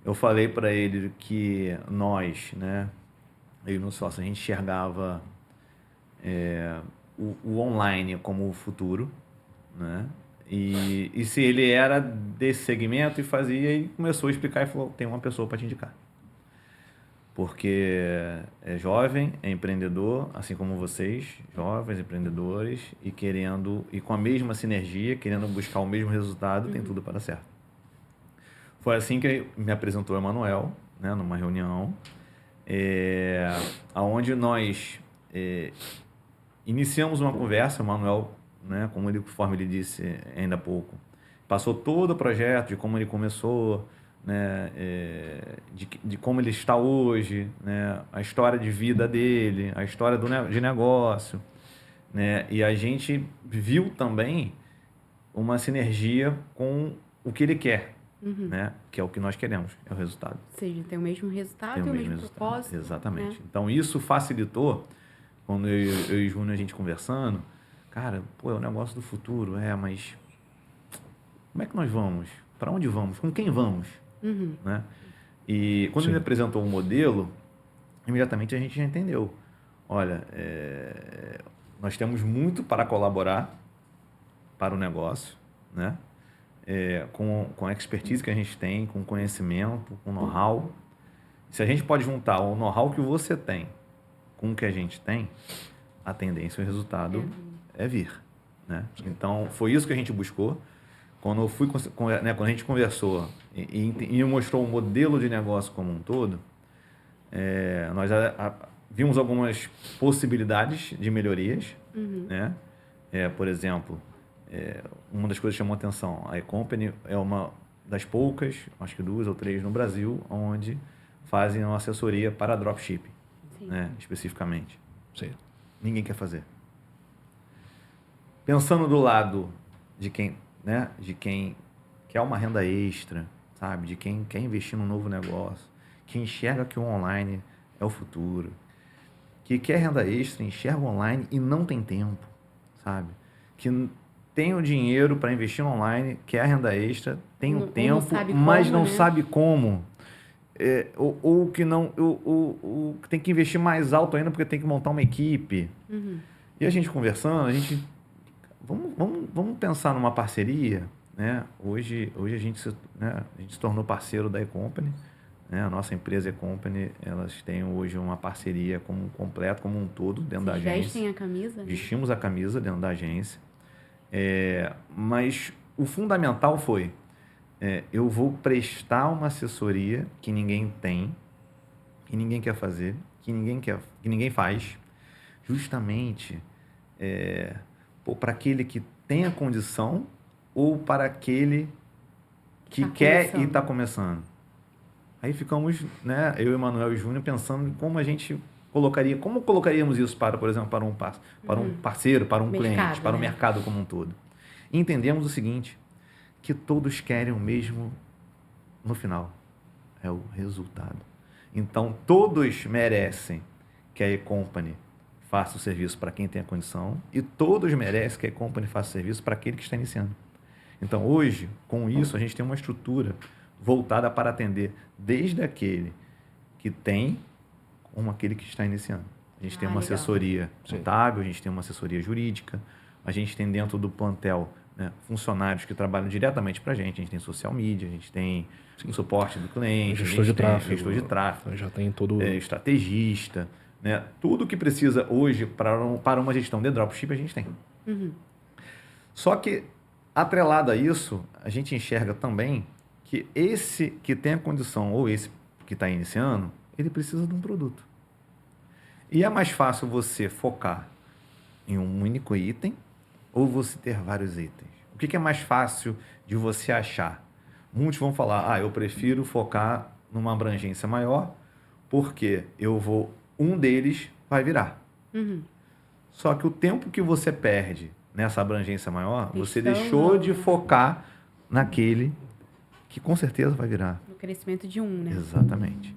Eu falei para ele que nós, né, eu e meu sócio, a gente enxergava o online como o futuro, né? E se ele era desse segmento e fazia, e começou a explicar e falou, tem uma pessoa para te indicar. Porque é jovem, é empreendedor, assim como vocês, jovens, empreendedores, e com a mesma sinergia, querendo buscar o mesmo resultado, tem tudo para dar certo. Foi assim que me apresentou o Emanuel, né, numa reunião, onde nós iniciamos uma conversa. O Emanuel, né, conforme ele disse ainda há pouco, passou todo o projeto de como ele começou, né, de como ele está hoje, né, a história de vida dele, a história de negócio, né, e a gente viu também uma sinergia com o que ele quer, né, que é o que nós queremos, é o resultado. Ou seja, tem o mesmo resultado, o mesmo propósito. Exatamente. Né? Então, isso facilitou, quando eu e o Júnior, a gente conversando, cara, pô, é o negócio do futuro, mas como é que nós vamos? Para onde vamos? Com quem vamos? Né? E quando ele me apresentou o modelo, imediatamente a gente já entendeu. Olha, nós temos muito para colaborar para o negócio, né? Com a expertise que a gente tem, com conhecimento, com know-how. Se a gente pode juntar o know-how que você tem com o que a gente tem, a tendência e o resultado é vir, né? Então, foi isso que a gente buscou. Quando a gente conversou e mostrou o modelo de negócio como um todo, nós vimos algumas possibilidades de melhorias, né? Por exemplo, uma das coisas que chamou a atenção, a eCompany é uma das poucas, acho que 2 ou 3 no Brasil, onde fazem uma assessoria para dropshipping, né, especificamente. Sim. Ninguém quer fazer. Pensando do lado de quem quer uma renda extra, sabe? De quem quer investir num novo negócio, que enxerga que o online é o futuro, que quer renda extra, enxerga o online e não tem tempo, sabe? Que tem o dinheiro para investir no online, quer a renda extra, tem o tempo, mas não sabe como. Ou que tem que investir mais alto ainda porque tem que montar uma equipe. E a gente conversando, vamos pensar numa parceria, né? Hoje a gente se tornou parceiro da eCompany, né? A nossa empresa eCompany, elas têm hoje uma parceria como um todo dentro da agência. Vestem a camisa? Vestimos a camisa dentro da agência. Mas o fundamental foi, eu vou prestar uma assessoria que ninguém tem, que ninguém quer fazer, que ninguém faz, justamente para aquele que tem a condição ou para aquele que quer e está começando. Aí ficamos, né, eu, Emanuel e Júnior, pensando em como colocaríamos isso por exemplo, para um parceiro, para um cliente, para o mercado como um todo. E entendemos o seguinte, que todos querem o mesmo no final, é o resultado. Então, todos merecem que a eCompany faça o serviço para quem tem a condição e todos merecem que a eCompany faça o serviço para aquele que está iniciando. Então, hoje, com isso, a gente tem uma estrutura voltada para atender desde aquele que tem como aquele que está iniciando. A gente tem uma assessoria contábil, a gente tem uma assessoria jurídica, a gente tem dentro do plantel, né, funcionários que trabalham diretamente para a gente tem social media, a gente tem o suporte do cliente, gestor de tráfego, já tem todo estrategista, né? Tudo que precisa hoje para uma gestão de dropship a gente tem. Só que, atrelado a isso, a gente enxerga também que esse que tem a condição ou esse que está iniciando, ele precisa de um produto. E é mais fácil você focar em um único item ou você ter vários itens. O que é mais fácil de você achar? Muitos vão falar, eu prefiro focar numa abrangência maior, porque um deles vai virar. Só que o tempo que você perde nessa abrangência maior, você deixou de focar naquele que com certeza vai virar. No crescimento de um, né? Exatamente.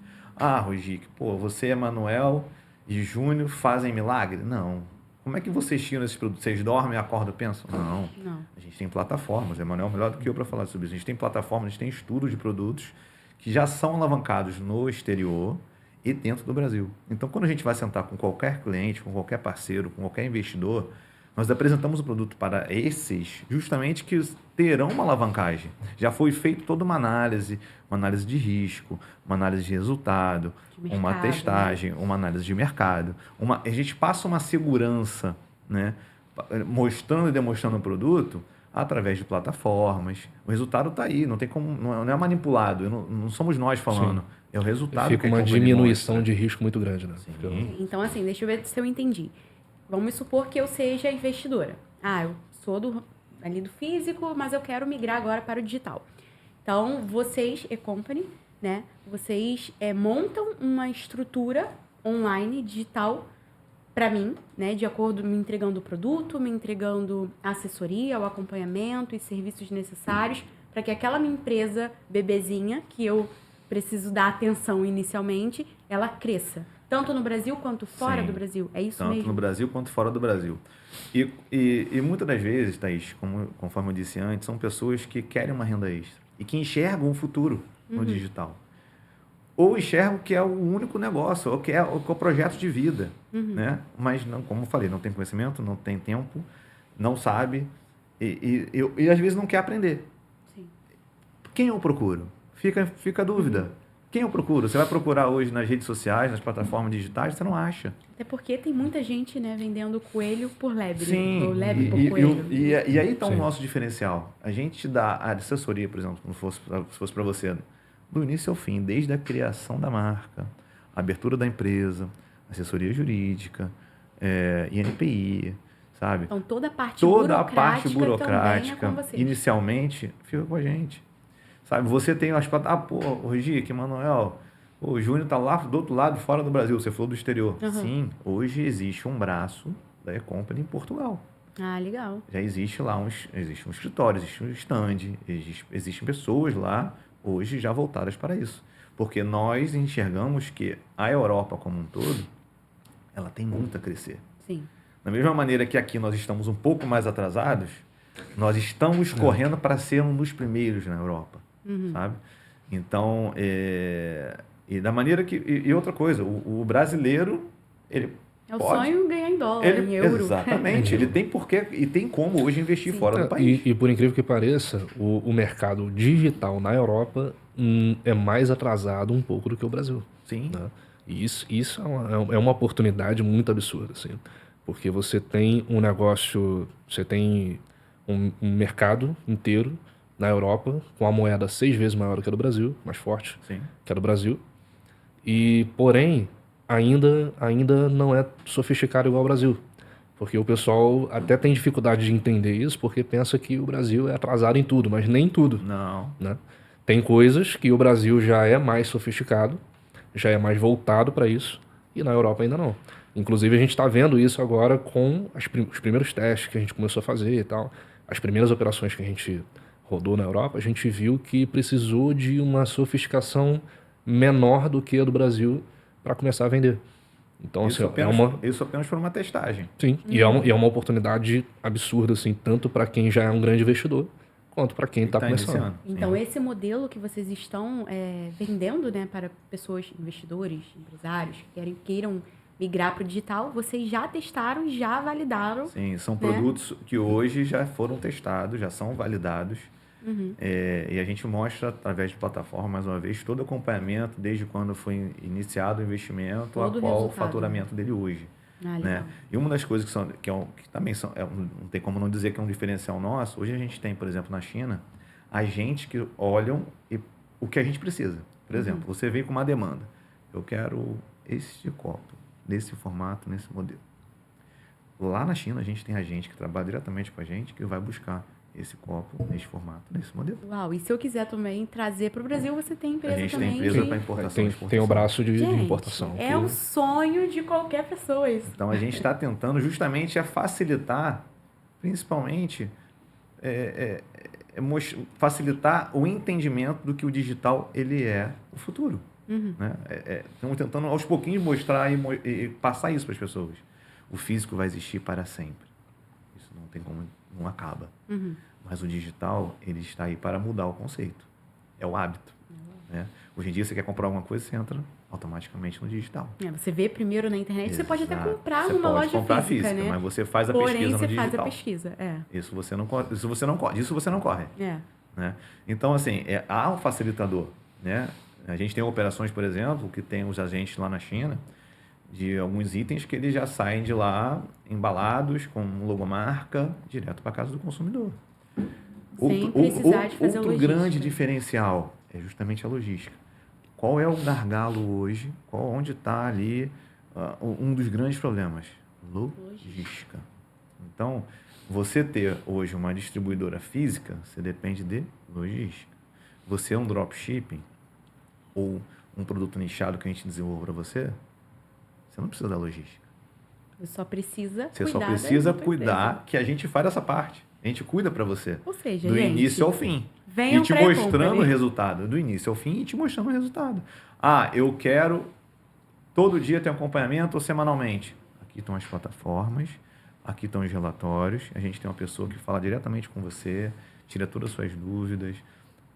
Rogic, você, Emanuel e Júnior fazem milagre? Não. Como é que vocês tiram esses produtos? Vocês dormem, acordam e pensam? Não. A gente tem plataformas. O Emanuel é melhor do que eu para falar sobre isso. A gente tem plataformas, a gente tem estudos de produtos que já são alavancados no exterior e dentro do Brasil. Então, quando a gente vai sentar com qualquer cliente, com qualquer parceiro, com qualquer investidor, nós apresentamos o produto para esses justamente que terão uma alavancagem. Já foi feita toda uma análise de risco, uma análise de resultado, uma testagem, uma análise de mercado. A gente passa uma segurança, né, mostrando e demonstrando o produto através de plataformas. O resultado está aí, não tem como, não é manipulado, não somos nós falando. Sim. É o resultado. Fica uma diminuição de risco muito grande, né? Então, assim, deixa eu ver se eu entendi. Vamos supor que eu seja investidora. Eu sou ali do físico, mas eu quero migrar agora para o digital. Então, vocês, e-company, né? Vocês montam uma estrutura online, digital, para mim, né? De acordo, me entregando o produto, me entregando a assessoria, o acompanhamento e serviços necessários para que aquela minha empresa bebezinha, que eu preciso dar atenção inicialmente, ela cresça. Tanto no Brasil quanto fora do Brasil. É isso mesmo? Tanto no Brasil quanto fora do Brasil. E muitas das vezes, Thaís, conforme eu disse antes, são pessoas que querem uma renda extra e que enxergam um futuro no digital. Ou enxergam que é o único negócio, ou que é o projeto de vida. Né? Mas, não, como eu falei, não tem conhecimento, não tem tempo, não sabe e às vezes não quer aprender. Sim. Quem eu procuro? Fica a dúvida. Quem eu procuro? Você vai procurar hoje nas redes sociais, nas plataformas digitais, você não acha. Até porque tem muita gente, né, vendendo coelho por lebre. Sim, ou lebre por coelho. E aí está o nosso diferencial. A gente dá a assessoria, por exemplo, se fosse para você, do início ao fim, desde a criação da marca, a abertura da empresa, assessoria jurídica, INPI, sabe? Então, toda a parte burocrática inicialmente, fica com a gente. Sabe, você tem as plataformas. Rogic, Emanuel, o Júnior está lá do outro lado, fora do Brasil. Você falou do exterior. Sim, hoje existe um braço da E-Company em Portugal. Legal. Já existe lá existe um escritório, existe um stand, existem pessoas lá hoje já voltadas para isso. Porque nós enxergamos que a Europa como um todo, ela tem muito a crescer. Sim. Da mesma maneira que aqui nós estamos um pouco mais atrasados, nós estamos correndo para ser um dos primeiros na Europa. Sabe? Então, e da maneira que... E outra coisa, o brasileiro, ele sonho ganhar em dólar, em euro. Exatamente. Ele tem porquê e tem como hoje investir fora do país. E por incrível que pareça, o mercado digital na Europa é mais atrasado um pouco do que o Brasil. Sim. Né? E isso é uma oportunidade muito absurda, assim. Porque você tem um negócio, você tem um mercado inteiro na Europa, com a moeda 6 vezes maior do que a do Brasil, mais forte que a do Brasil. E, porém, ainda não é sofisticado igual ao Brasil. Porque o pessoal até tem dificuldade de entender isso, porque pensa que o Brasil é atrasado em tudo, mas nem em tudo. Não. Né? Tem coisas que o Brasil já é mais sofisticado, já é mais voltado para isso, e na Europa ainda não. Inclusive, a gente está vendo isso agora com os primeiros testes que a gente começou a fazer e tal. As primeiras operações que a gente rodou na Europa, a gente viu que precisou de uma sofisticação menor do que a do Brasil para começar a vender. Então, isso apenas por uma testagem. Sim, e é uma oportunidade absurda, assim, tanto para quem já é um grande investidor, quanto para quem está começando. Iniciando. Então, esse modelo que vocês estão vendendo, né, para pessoas, investidores, empresários, que queiram migrar para o digital, vocês já testaram, já validaram. Sim, são produtos que hoje já foram testados, já são validados. E a gente mostra, através de plataforma, mais uma vez, todo o acompanhamento, desde quando foi iniciado o investimento, todo qual o faturamento dele hoje. Né? E uma das coisas que também não tem como não dizer que é um diferencial nosso, hoje a gente tem, por exemplo, na China, agentes que olham o que a gente precisa. Por exemplo, você veio com uma demanda. Eu quero esse copo, nesse formato, nesse modelo. Lá na China, a gente tem agente que trabalha diretamente com a gente, que vai buscar esse copo nesse formato, nesse modelo. Uau, e se eu quiser também trazer para o Brasil, você tem A empresa gente também. tem empresa de- para importação e Tem exportação. o braço de Gente, importação. é o sonho de qualquer pessoa isso. Então a gente está tentando justamente facilitar, principalmente, facilitar o entendimento do que o digital ele é o futuro. Né? Estamos tentando aos pouquinhos mostrar e passar isso para as pessoas. O físico vai existir para sempre. Isso não tem como, não acaba. Mas o digital ele está aí para mudar o conceito. É o hábito. Né? Hoje em dia você quer comprar alguma coisa, você entra automaticamente no digital. Você vê primeiro na internet, você pode até Exato. comprar Você numa pode loja comprar física, né? mas você faz a Porém, pesquisa no você digital. faz a pesquisa, Isso você não corre. É. Né? Então, assim, há um facilitador. Né? A gente tem operações, por exemplo, que tem os agentes lá na China, de alguns itens que eles já saem de lá embalados com logomarca direto para casa do consumidor. Sem precisar de fazer outro logística. grande diferencial é justamente a logística. Qual é o gargalo hoje? Onde está ali um dos grandes problemas? Logística. Então, você ter hoje uma distribuidora física, você depende de logística. Você é um dropshipping ou um produto nichado que a gente desenvolve para você, você não precisa da logística. Você só precisa Você cuidar só precisa da tua cuidar empresa. que a gente faz essa parte. A gente cuida para você. Ou seja, Do gente, início ao fim. venham E te pra mostrando o E-Company. resultado. Do início ao fim e te mostrando o resultado. Ah, eu quero todo dia ter um acompanhamento ou semanalmente. Aqui estão as plataformas, aqui estão os relatórios. A gente tem uma pessoa que fala diretamente com você, tira todas as suas dúvidas,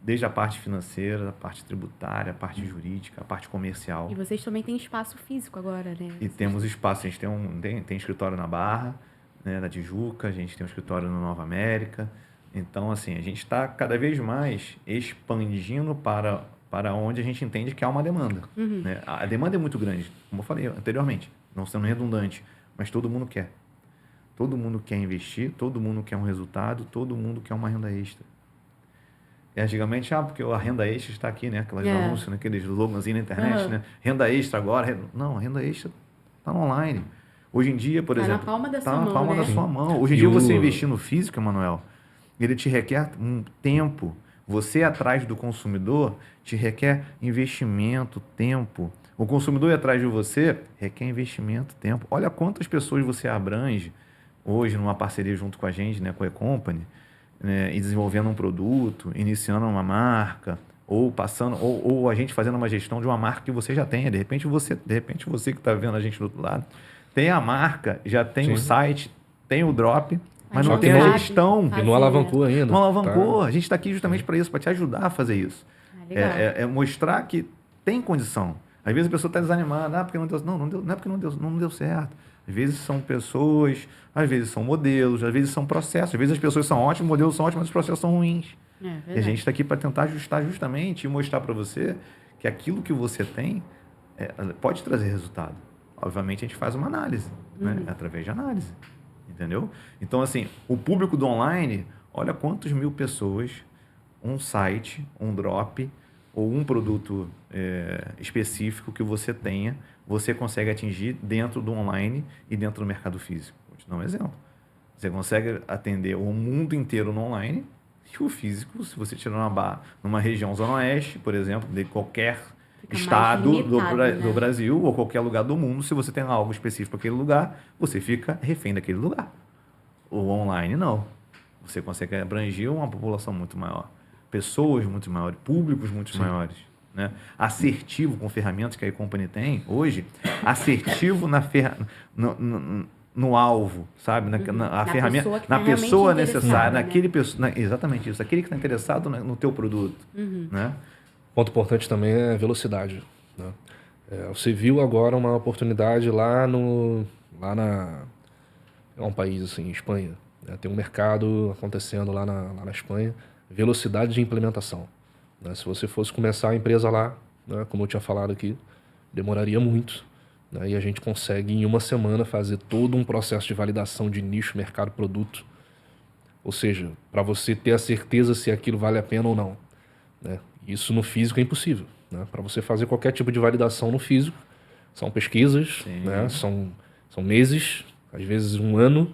desde a parte financeira, a parte tributária, a parte jurídica, a parte comercial. E vocês também têm espaço físico agora, né? E temos espaço, a gente tem escritório na Barra, né, na Tijuca, a gente tem um escritório na Nova América. Então, assim, a gente está cada vez mais expandindo para onde a gente entende que há uma demanda. Né? A demanda é muito grande, como eu falei anteriormente, não sendo redundante, mas todo mundo quer. Todo mundo quer investir, todo mundo quer um resultado, todo mundo quer uma renda extra. E antigamente, porque a renda extra está aqui, né? Aquelas anúncios, né? Aqueles slogans na internet, né? Renda extra agora. Não, a renda extra está no online. Hoje em dia, por exemplo... Está na palma da tá sua na mão, palma né? da sua mão. Hoje em dia, você investir no físico, Emanuel, ele te requer um tempo. Você atrás do consumidor te requer investimento, tempo. O consumidor ir atrás de você requer investimento, tempo. Olha quantas pessoas você abrange hoje numa parceria junto com a gente, né? Com a E-Company, né, e desenvolvendo um produto, iniciando uma marca, ou passando, ou a gente fazendo uma gestão de uma marca que você já tenha. De repente você que está vendo a gente do outro lado, tem a marca, já tem o site, tem o drop, mas não tem a gestão. E não alavancou ainda. Não alavancou. Tá. A gente está aqui justamente para isso, para te ajudar a fazer isso. Legal. Mostrar que tem condição. Às vezes a pessoa está desanimada, porque não deu, não é porque não deu certo. Às vezes são pessoas, às vezes são modelos, às vezes são processos. Às vezes as pessoas são ótimas, modelos são ótimos, mas os processos são ruins. E a gente está aqui para tentar ajustar justamente e mostrar para você que aquilo que você tem pode trazer resultado. Obviamente a gente faz uma análise, né? Através de análise. Entendeu? Então, assim, o público do online, olha quantas mil pessoas, um site, um drop ou um produto específico que você tenha, você consegue atingir dentro do online e dentro do mercado físico. Vou te dar um exemplo. Você consegue atender o mundo inteiro no online e o físico, se você tirar numa região zona oeste, por exemplo, de qualquer estado limitado, do Brasil ou qualquer lugar do mundo, se você tem algo específico para aquele lugar, você fica refém daquele lugar. O online, não. Você consegue abranger uma população muito maior, pessoas muito maiores, públicos muito maiores. Né? Assertivo com ferramentas que a E-Company tem hoje, assertivo no alvo, sabe? Na ferramenta, na pessoa necessária, exatamente isso, aquele que está interessado no teu produto. Né? Ponto importante também é velocidade. Né? Você viu agora uma oportunidade lá é um país assim, Espanha. Né? Tem um mercado acontecendo lá na Espanha, velocidade de implementação. Né? Se você fosse começar a empresa lá, né, como eu tinha falado aqui, demoraria muito. Né? E a gente consegue em uma semana fazer todo um processo de validação de nicho, mercado, produto. Ou seja, para você ter a certeza se aquilo vale a pena ou não. Né? Isso no físico é impossível. Né? Para você fazer qualquer tipo de validação no físico, são pesquisas, né? são meses, às vezes um ano,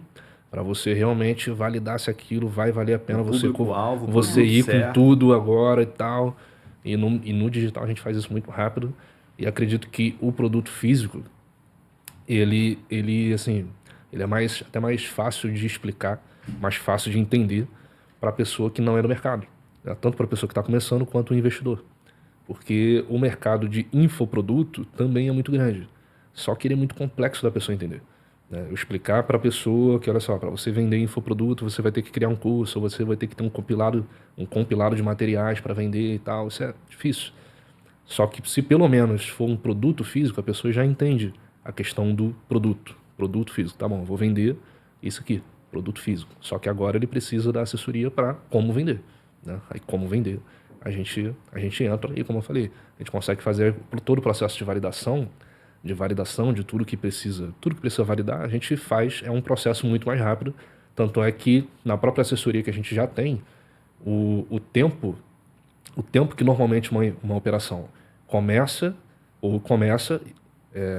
para você realmente validar se aquilo vai valer a pena Público-alvo, você ir certo. com tudo agora e tal. E no digital a gente faz isso muito rápido. E acredito que o produto físico, assim, ele é até mais fácil de explicar, mais fácil de entender para a pessoa que não é do mercado. Né? Tanto para a pessoa que está começando quanto o investidor. Porque o mercado de infoproduto também é muito grande. Só que ele é muito complexo da pessoa entender. Né? Eu explicar para a pessoa que, olha só, para você vender infoproduto, você vai ter que criar um curso, ou você vai ter que ter um compilado de materiais para vender e tal. Isso é difícil. Só que se pelo menos for um produto físico, a pessoa já entende a questão do produto físico. Tá bom, eu vou vender isso aqui, produto físico. Só que agora ele precisa da assessoria para como vender. Né? Aí como vender, a gente entra e, como eu falei, a gente consegue fazer todo o processo de validação de tudo que precisa validar, a gente faz, é um processo muito mais rápido. Tanto é que na própria assessoria que a gente já tem, o tempo que normalmente uma operação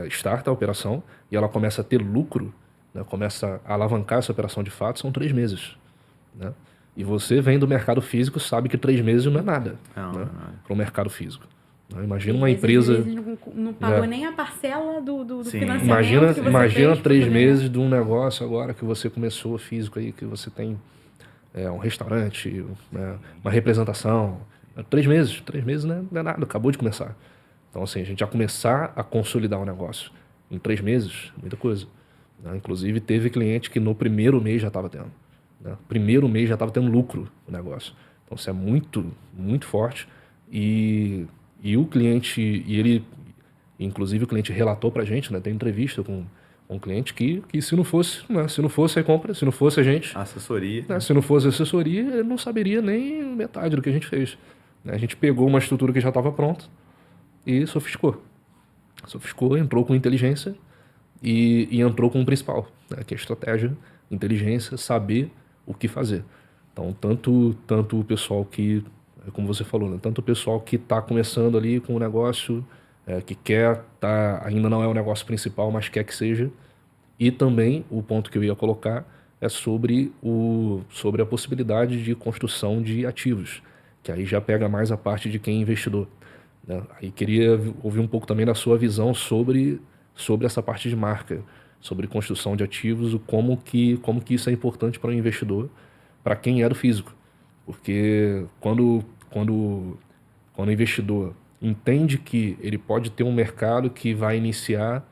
starta a operação e ela começa a ter lucro, né, começa a alavancar essa operação de fato, são 3 meses. Né? E você vem do mercado físico, sabe que 3 meses não é nada, né, para o mercado físico. Né? Imagina uma empresa... Às vezes não pagou nem a parcela do financiamento Imagina, que você imagina fez 3 pra meses de um negócio agora que você começou físico aí, que você tem um restaurante, né, uma representação. 3 meses não é nada, acabou de começar. Então, assim, a gente já começar a consolidar o negócio em 3 meses, muita coisa. Né? Inclusive, teve cliente que no primeiro mês já estava tendo. Né? Primeiro mês já estava tendo lucro o negócio. Então, isso é muito, muito forte. E o cliente, inclusive o cliente relatou pra gente, né? Tem entrevista com um cliente que se não fosse, né? Se não fosse a compra, se não fosse a gente... Assessoria. Né? Se não fosse a assessoria, ele não saberia nem metade do que a gente fez. Né? A gente pegou uma estrutura que já estava pronta e sofisticou. Entrou com inteligência e entrou com o principal, né? Que é a estratégia, inteligência, saber o que fazer. Então, tanto o pessoal que, como você falou, né? Tanto o pessoal que está começando ali com o negócio, que quer, ainda não é o negócio principal, mas quer que seja, e também o ponto que eu ia colocar é sobre a possibilidade de construção de ativos, que aí já pega mais a parte de quem é investidor. Né? Aí queria ouvir um pouco também da sua visão sobre essa parte de marca, sobre construção de ativos, como que isso é importante para o investidor, para quem é do físico. Porque quando o investidor entende que ele pode ter um mercado que vai iniciar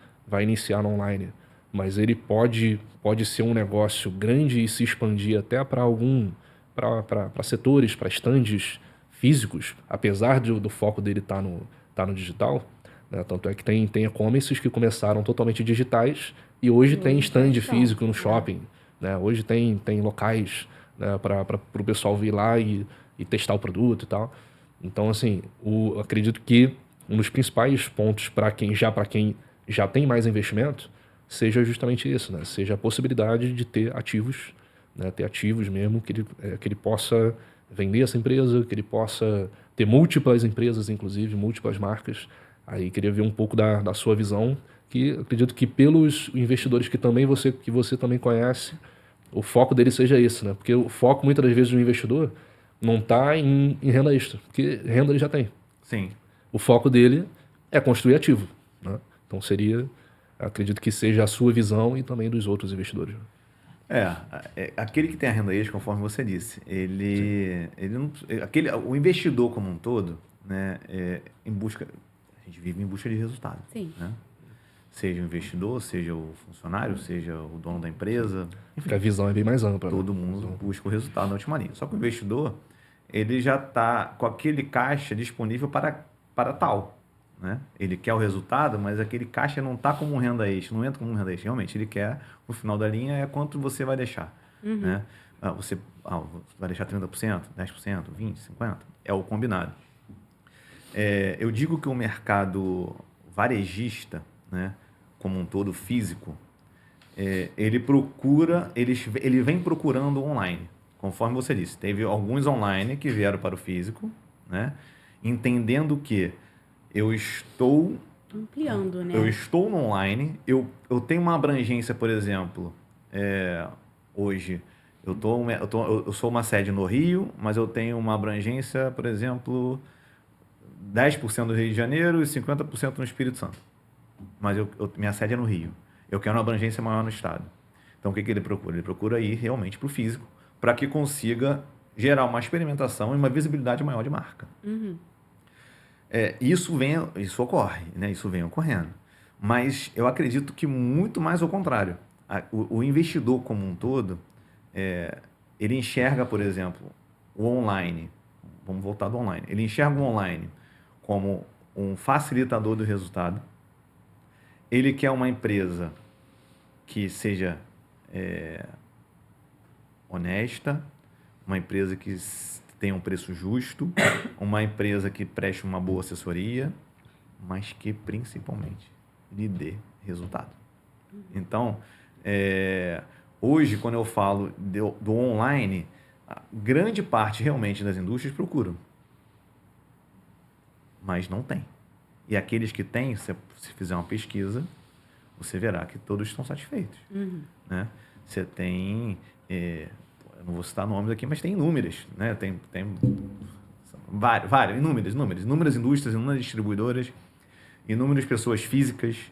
no online, mas ele pode ser um negócio grande e se expandir até para setores, para estandes físicos, apesar do foco dele estar no digital. Né? Tanto é que tem e-commerces que começaram totalmente digitais e hoje tem stand físico no shopping. Né? Hoje tem locais, né, para o pessoal vir lá e testar o produto e tal. Então, assim, acredito que um dos principais pontos para quem já tem mais investimento seja justamente isso, né? Seja a possibilidade de ter ativos, né? Ter ativos mesmo, que ele possa vender essa empresa, que ele possa ter múltiplas empresas, inclusive, múltiplas marcas. Aí queria ver um pouco da sua visão, que acredito que pelos investidores que você também conhece, o foco dele seja esse, né? Porque o foco, muitas das vezes, do investidor não está em renda extra, porque renda ele já tem. Sim. O foco dele é construir ativo. Né? Então acredito que seja a sua visão e também dos outros investidores. Aquele que tem a renda extra, conforme você disse, ele não, o investidor como um todo, né, a gente vive em busca de resultado. Sim. Né? Seja o investidor, seja o funcionário, seja o dono da empresa. Enfim, a visão é bem mais ampla. Todo mundo busca o resultado na última linha. Só que o investidor, ele já está com aquele caixa disponível para tal. Né? Ele quer o resultado, mas aquele caixa não está como renda extra, não entra como renda extra. Realmente, ele quer, no final da linha, é quanto você vai deixar. Né? Você vai deixar 30%, 10%, 20%, 50%? É o combinado. Eu digo que o mercado varejista, né, como um todo físico, ele vem procurando online, conforme você disse. Teve alguns online que vieram para o físico, né, entendendo que eu estou ampliando, né? Eu estou no online, eu tenho uma abrangência, por exemplo, Hoje, eu sou uma sede no Rio, mas eu tenho uma abrangência, por exemplo, 10% do Rio de Janeiro e 50% no Espírito Santo. Mas minha sede é no Rio. Eu quero uma abrangência maior no estado. Então, o que ele procura? Ele procura ir realmente para o físico, para que consiga gerar uma experimentação e uma visibilidade maior de marca. Isso ocorre, né? Isso vem ocorrendo. Mas eu acredito que muito mais ao contrário. O investidor como um todo, ele enxerga, por exemplo, o online. Vamos voltar do online. Ele enxerga o online como um facilitador do resultado. Ele quer uma empresa que seja honesta, uma empresa que tenha um preço justo, uma empresa que preste uma boa assessoria, mas que principalmente lhe dê resultado. Então, hoje, quando eu falo do online, a grande parte realmente das indústrias procuram, mas não tem. E aqueles que têm, se fizer uma pesquisa, você verá que todos estão satisfeitos. Né? Você tem, eu não vou citar nomes aqui, mas tem inúmeras, né? Tem inúmeras indústrias, inúmeras distribuidoras, inúmeras pessoas físicas.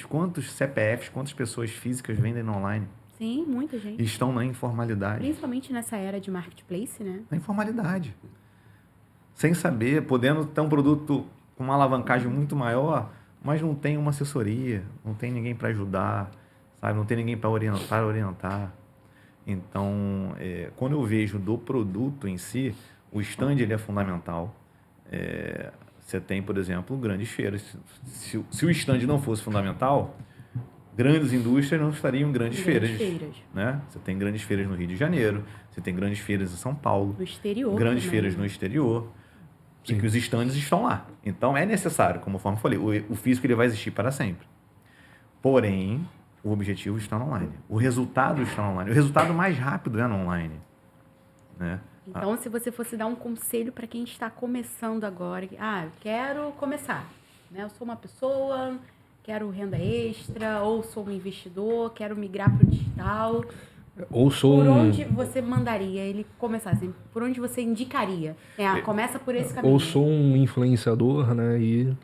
Quantos CPFs, quantas pessoas físicas vendem no online? Sim, muita gente. Estão na informalidade. Principalmente nessa era de marketplace, né? Na informalidade. Sem saber, podendo ter um produto com uma alavancagem muito maior, mas não tem uma assessoria, não tem ninguém para ajudar, sabe? Não tem ninguém para orientar. Então, quando eu vejo do produto em si, o stand ele é fundamental. Você tem, por exemplo, grandes feiras. Se o stand não fosse fundamental, grandes indústrias não estariam em grandes feiras. Né? Você tem grandes feiras no Rio de Janeiro, você tem grandes feiras em São Paulo. No exterior. Grandes também. feiras no exterior. Sim. E que os stands estão lá. Então, é necessário, como eu falei, o físico ele vai existir para sempre. Porém, o objetivo está no online. O resultado está no online. O resultado mais rápido é no online. Né? Então, se você fosse dar um conselho para quem está começando agora, eu quero começar, né? Eu sou uma pessoa, quero renda extra, ou sou um investidor, quero migrar para o digital. Por onde você mandaria ele começar? Assim, por onde você indicaria? Começa por esse caminho. Ou sou um influenciador, né? E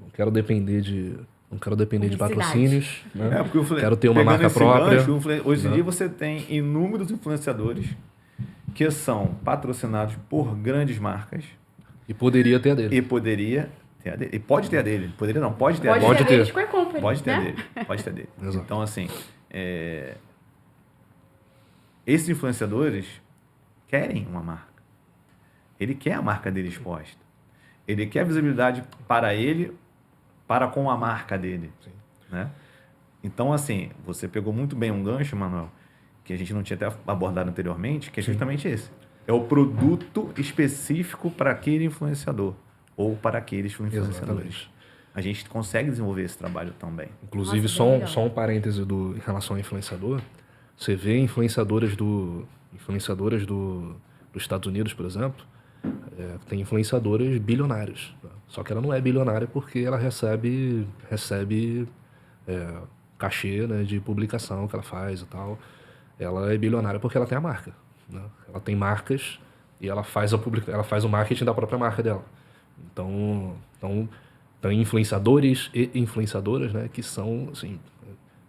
não quero depender de patrocínios. Né? Porque eu falei, quero ter uma marca própria. Hoje em dia você tem inúmeros influenciadores que são patrocinados por grandes marcas. E poderia ter a dele. E poderia ter a dele. E pode ter a dele. Poderia não, pode ter a dele. Pode ter. Pode ter a né? dele. Pode ter a dele. Exato. Então, assim, esses influenciadores querem uma marca. Ele quer a marca dele exposta. Ele quer visibilidade para ele, para com a marca dele. Sim. Né? Então, assim, você pegou muito bem um gancho, Manuel, que a gente não tinha até abordado anteriormente, que é justamente esse. É o produto específico para aquele influenciador ou para aqueles influenciadores. Exatamente. A gente consegue desenvolver esse trabalho também. Inclusive, Nossa, só um parêntese em relação ao influenciador. Você vê influenciadoras dos Estados Unidos, por exemplo, tem influenciadoras bilionárias. Né? Só que ela não é bilionária porque ela recebe cachê, né, de publicação que ela faz e tal. Ela é bilionária porque ela tem a marca. Né? Ela tem marcas e ela faz o marketing da própria marca dela. Então tem influenciadores e influenciadoras, né, que são, assim,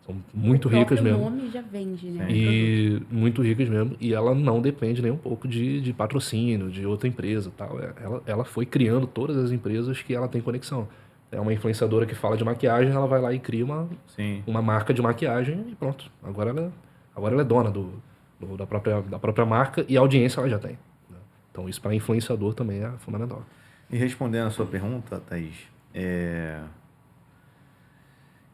são muito ricas mesmo. O nome já vende, né? E muito ricas mesmo. E ela não depende nem um pouco de patrocínio, de outra empresa. Tal. Ela foi criando todas as empresas que ela tem conexão. É uma influenciadora que fala de maquiagem, ela vai lá e cria uma marca de maquiagem e pronto. Agora ela é dona da própria marca e a audiência ela já tem. Né? Então isso para influenciador também é fundamental. E respondendo a sua pergunta, Thaís,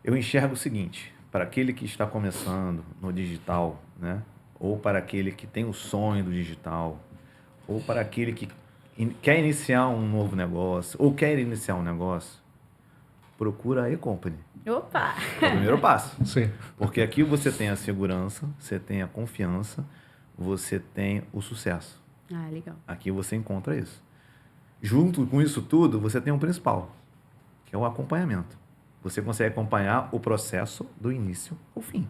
eu enxergo o seguinte, para aquele que está começando no digital, né? Ou para aquele que tem o sonho do digital, ou para aquele que quer iniciar um novo negócio, ou quer iniciar um negócio, procura a E-Company. Opa! É o primeiro passo. Sim. Porque aqui você tem a segurança, você tem a confiança, você tem o sucesso. Legal. Aqui você encontra isso. Junto com isso tudo, você tem um principal, que é o acompanhamento. Você consegue acompanhar o processo do início ao fim.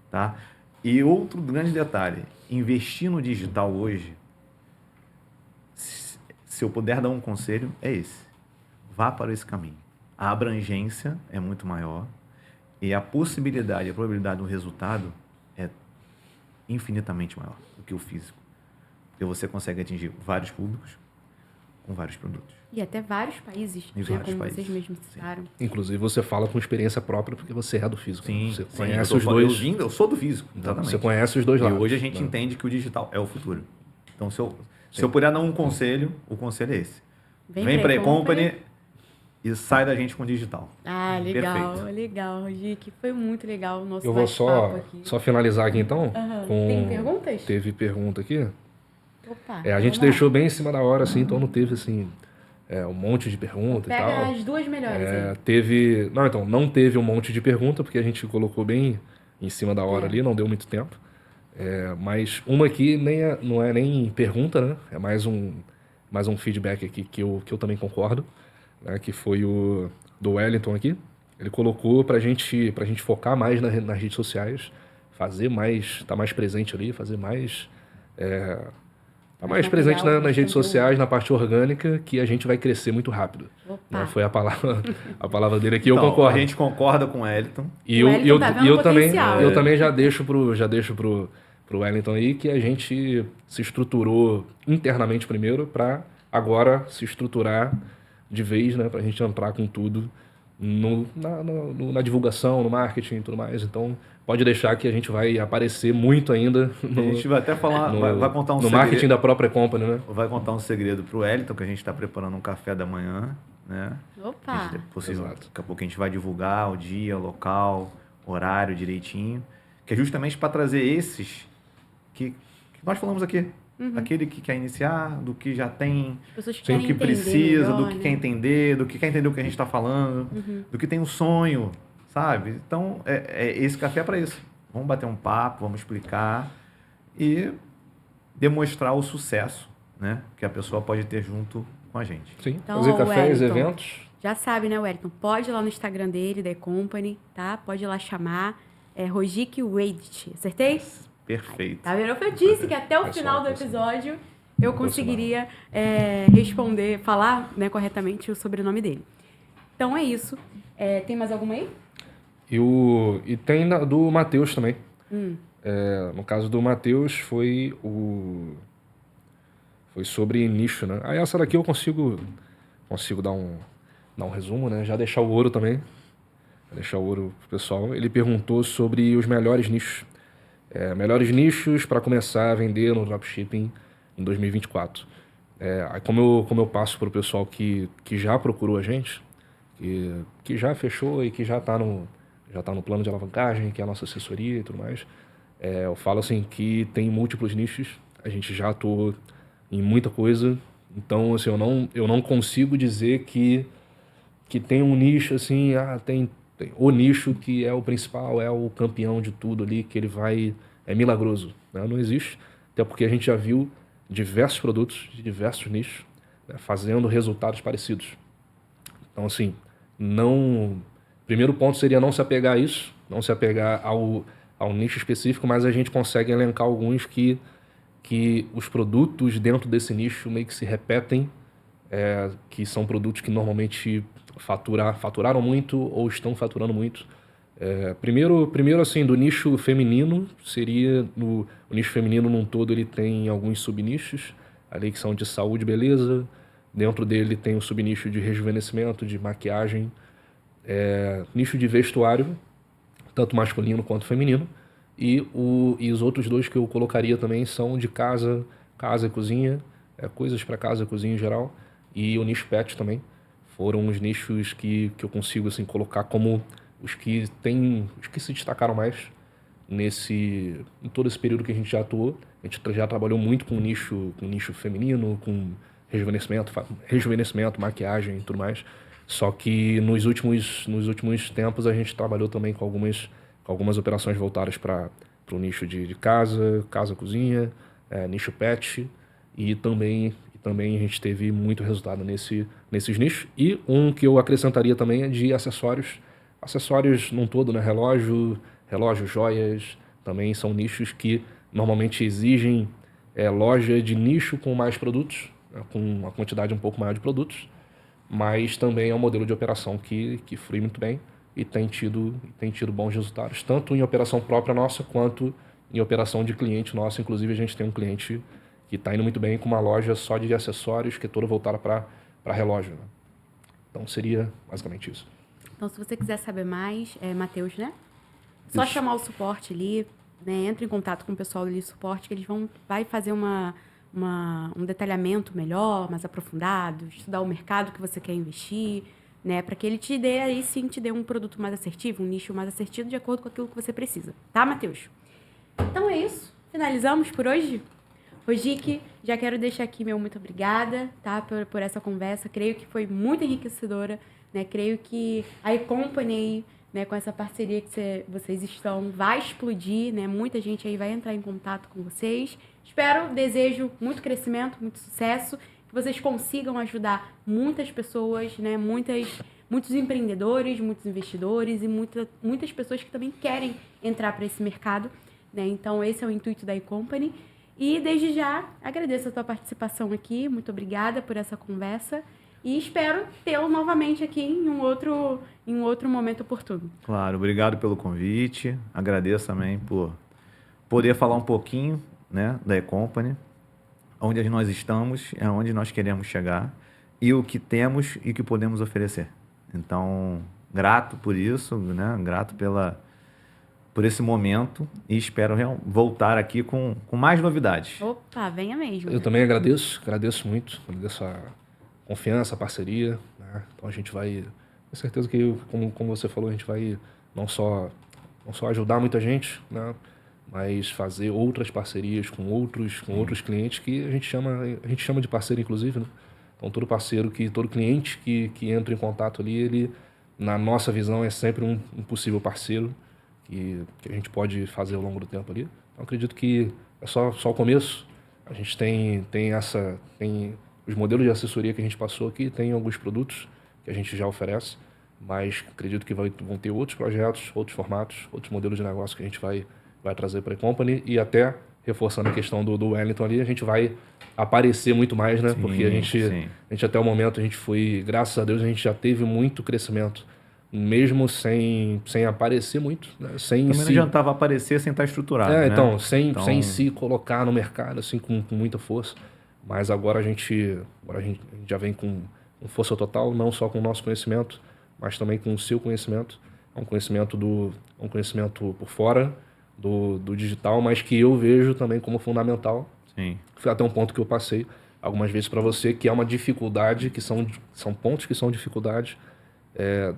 Tá? E outro grande detalhe, investir no digital hoje, se eu puder dar um conselho, é esse. Vá para esse caminho. A abrangência é muito maior e a possibilidade, a probabilidade do resultado é infinitamente maior do que o físico. Porque você consegue atingir vários públicos com vários produtos. E até vários países, Em né, vários como países. vocês mesmos citaram. Inclusive, você fala com experiência própria porque você é do físico. Sim, Você sim, conhece eu os tô dois. falando, eu sou do físico, Então, exatamente. você conhece os dois E lados. hoje a gente né? entende que o digital é o futuro. Então, se eu puder dar um conselho, o conselho é esse. Vem para a Company e sai da gente com o digital. Ah, legal, Perfeito. legal, Rick. Foi muito legal o nosso Eu vou bate-papo aqui. só finalizar aqui então. Aham. Com... Tem perguntas? Teve pergunta aqui. Opa, A gente vamos deixou lá. bem em cima da hora, assim, então não teve assim um monte de pergunta e Pega tal. as duas melhores aí. Não teve um monte de pergunta, porque a gente colocou bem em cima da hora ali, não deu muito tempo. Mas uma aqui não é nem pergunta, né? É mais um feedback aqui que eu também concordo, né? Que foi o do Wellington aqui. Ele colocou pra gente focar mais nas redes sociais, tá mais presente ali, fazer mais... Tá mais Não, presente legal, nas redes conteúdo. sociais, na parte orgânica, que a gente vai crescer muito rápido. Opa. Né? Foi a palavra dele aqui, eu Então, concordo. A gente concorda com o Elton. E O eu, Wellington eu, tá vendo e eu o também, potencial. eu também já deixo pro Wellington aí que a gente se estruturou internamente primeiro para agora se estruturar de vez, né? Pra gente entrar com tudo na divulgação, no marketing e tudo mais. Então, pode deixar que a gente vai aparecer muito ainda A gente vai até falar, vai contar um no segredo. marketing da própria company, né? Vai contar um segredo pro Elton, que a gente está preparando um café da manhã, né? Opa. A gente, possível, Exato. daqui a pouco a gente vai divulgar o dia, o local, horário direitinho, que é justamente para trazer esses que nós falamos aqui. Aquele que quer iniciar, do que já tem, As pessoas que do querem que entender precisa, melhor, do que né? quer entender, do que quer entender o que a gente está falando, do que tem um sonho, sabe? Então, esse café é para isso. Vamos bater um papo, vamos explicar e demonstrar o sucesso, né, que a pessoa pode ter junto com a gente. Sim, Então, fazer cafés, Wellington, eventos. Já sabe, né, Wellington? Pode ir lá no Instagram dele, da Company, tá? Pode ir lá chamar. É Rojik Wedit. Acertei? Perfeito. Tá vendo? Eu disse que até o Pessoal, final do pessoal. episódio eu conseguiria responder, falar, né, corretamente o sobrenome dele. Então é isso. Tem mais alguma aí? E tem do Matheus também. No caso do Matheus, foi sobre nicho, né? Aí essa daqui eu consigo dar um resumo, né? Já deixar o ouro também. Deixar o ouro pro pessoal. Ele perguntou sobre os melhores nichos. Melhores nichos para começar a vender no dropshipping em 2024. Aí como eu passo para o pessoal que já procurou a gente, que já fechou e que já está no plano de alavancagem, que é a nossa assessoria e tudo mais, eu falo assim que tem múltiplos nichos, a gente já atuou em muita coisa, então assim, eu não consigo dizer que tem um nicho assim, tem o nicho que é o principal, é o campeão de tudo ali, que ele é milagroso, né? Não existe, até porque a gente já viu diversos produtos de diversos nichos, né, fazendo resultados parecidos. Então assim, primeiro ponto seria não se apegar a isso, não se apegar ao nicho específico, mas a gente consegue elencar alguns que os produtos dentro desse nicho meio que se repetem, que são produtos que normalmente faturaram muito ou estão faturando muito. Primeiro assim, do nicho feminino, seria o nicho feminino num todo, ele tem alguns subnichos, ali que são de saúde e beleza. Dentro dele tem o subnicho de rejuvenescimento, de maquiagem, nicho de vestuário, tanto masculino quanto feminino. E os outros dois que eu colocaria também são de casa e cozinha, coisas para casa e cozinha em geral, e o nicho pet também. Foram os nichos que eu consigo assim, colocar como os que se destacaram mais em todo esse período que a gente já atuou. A gente já trabalhou muito com nicho feminino, com rejuvenescimento, maquiagem e tudo mais. Só que nos últimos tempos a gente trabalhou também com algumas operações voltadas para o nicho de casa, cozinha, nicho pet, e também a gente teve muito resultado nesses nichos. E um que eu acrescentaria também é de acessórios num todo, né? Relógio, joias, também são nichos que normalmente exigem loja de nicho com mais produtos, né, com uma quantidade um pouco maior de produtos, mas também é um modelo de operação que flui muito bem e tem tido bons resultados, tanto em operação própria nossa, quanto em operação de cliente nosso. Inclusive, a gente tem um cliente que está indo muito bem com uma loja só de acessórios, que é toda voltada para relógio. Né? Então, seria basicamente isso. Então, se você quiser saber mais, Matheus, né? Só Isso. chamar o suporte ali, né? Entra em contato com o pessoal ali do suporte, que eles vai fazer um detalhamento melhor, mais aprofundado, estudar o mercado que você quer investir, né? Para que ele te dê, aí sim, te dê um produto mais assertivo, um nicho mais assertivo, de acordo com aquilo que você precisa. Tá, Matheus? Então é isso. Finalizamos por hoje? Rojik, já quero deixar aqui meu muito obrigada, tá? Por essa conversa. Creio que foi muito enriquecedora, né? Creio que a eCompany, né, com essa parceria que vocês estão, vai explodir, né? Muita gente aí vai entrar em contato com vocês. Desejo muito crescimento, muito sucesso, que vocês consigam ajudar muitas pessoas, né? Muitos empreendedores, muitos investidores e muitas pessoas que também querem entrar para esse mercado, né? Então, esse é o intuito da eCompany. E, desde já, agradeço a tua participação aqui. Muito obrigada por essa conversa. E espero tê-lo novamente aqui em um outro momento oportuno. Claro, obrigado pelo convite. Agradeço também por poder falar um pouquinho, né, da eCompany, onde nós estamos, onde nós queremos chegar e o que temos e o que podemos oferecer. Então, grato por isso, né, grato por esse momento e espero voltar aqui com mais novidades. Opa, venha mesmo. Eu também agradeço muito, agradeço a confiança, a parceria, né? Então a gente vai, com certeza que, como você falou, a gente vai não só ajudar muita gente, né? Mas fazer outras parcerias com outros clientes que a gente chama de parceiro, inclusive, né? Então todo cliente que entra em contato ali, ele, na nossa visão, é sempre um possível parceiro que a gente pode fazer ao longo do tempo ali. Então acredito que é só o começo. A gente tem os modelos de assessoria que a gente passou aqui, tem alguns produtos que a gente já oferece, mas acredito que vão ter outros projetos, outros formatos, outros modelos de negócio que a gente vai trazer para a eCompany, e até reforçando a questão do Wellington ali, a gente vai aparecer muito mais, né? Sim, porque a gente até o momento, graças a Deus, a gente já teve muito crescimento, mesmo sem aparecer muito, né? Também não adiantava aparecer sem estar estruturado, né? Então, sem se colocar no mercado assim com muita força. Mas agora a gente já vem com força total, não só com o nosso conhecimento, mas também com o seu conhecimento. É um conhecimento por fora do digital, mas que eu vejo também como fundamental. Sim. Foi até um ponto que eu passei algumas vezes para você, que é uma dificuldade, que são pontos que são dificuldades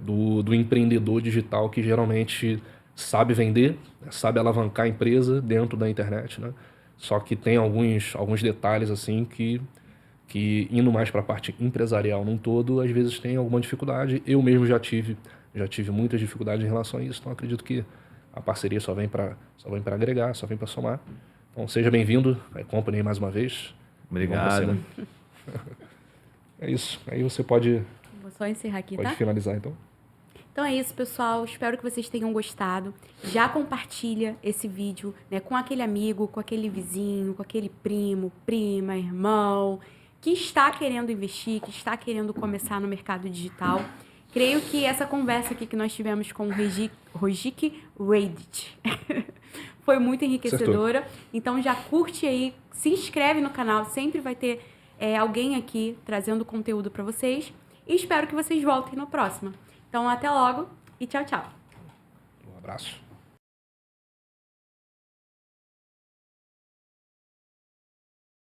do empreendedor digital, que geralmente sabe vender, sabe alavancar a empresa dentro da internet, né? Só que tem alguns detalhes assim que indo mais para a parte empresarial num todo, às vezes tem alguma dificuldade. Eu mesmo já tive muitas dificuldades em relação a isso. Então acredito que a parceria só vem para agregar, só vem para somar. Então seja bem-vindo à eCompany mais uma vez. Obrigado. É isso. Aí você pode Vou só encerrar aqui, tá? finalizar então. Então é isso, pessoal. Espero que vocês tenham gostado. Já compartilha esse vídeo, né, com aquele amigo, com aquele vizinho, com aquele primo, prima, irmão, que está querendo investir, que está querendo começar no mercado digital. Creio que essa conversa aqui que nós tivemos com o Rojik Reddit foi muito enriquecedora. Então já curte aí, se inscreve no canal. Sempre vai ter alguém aqui trazendo conteúdo para vocês. E espero que vocês voltem no próximo. Então, até logo e tchau, tchau. Um abraço.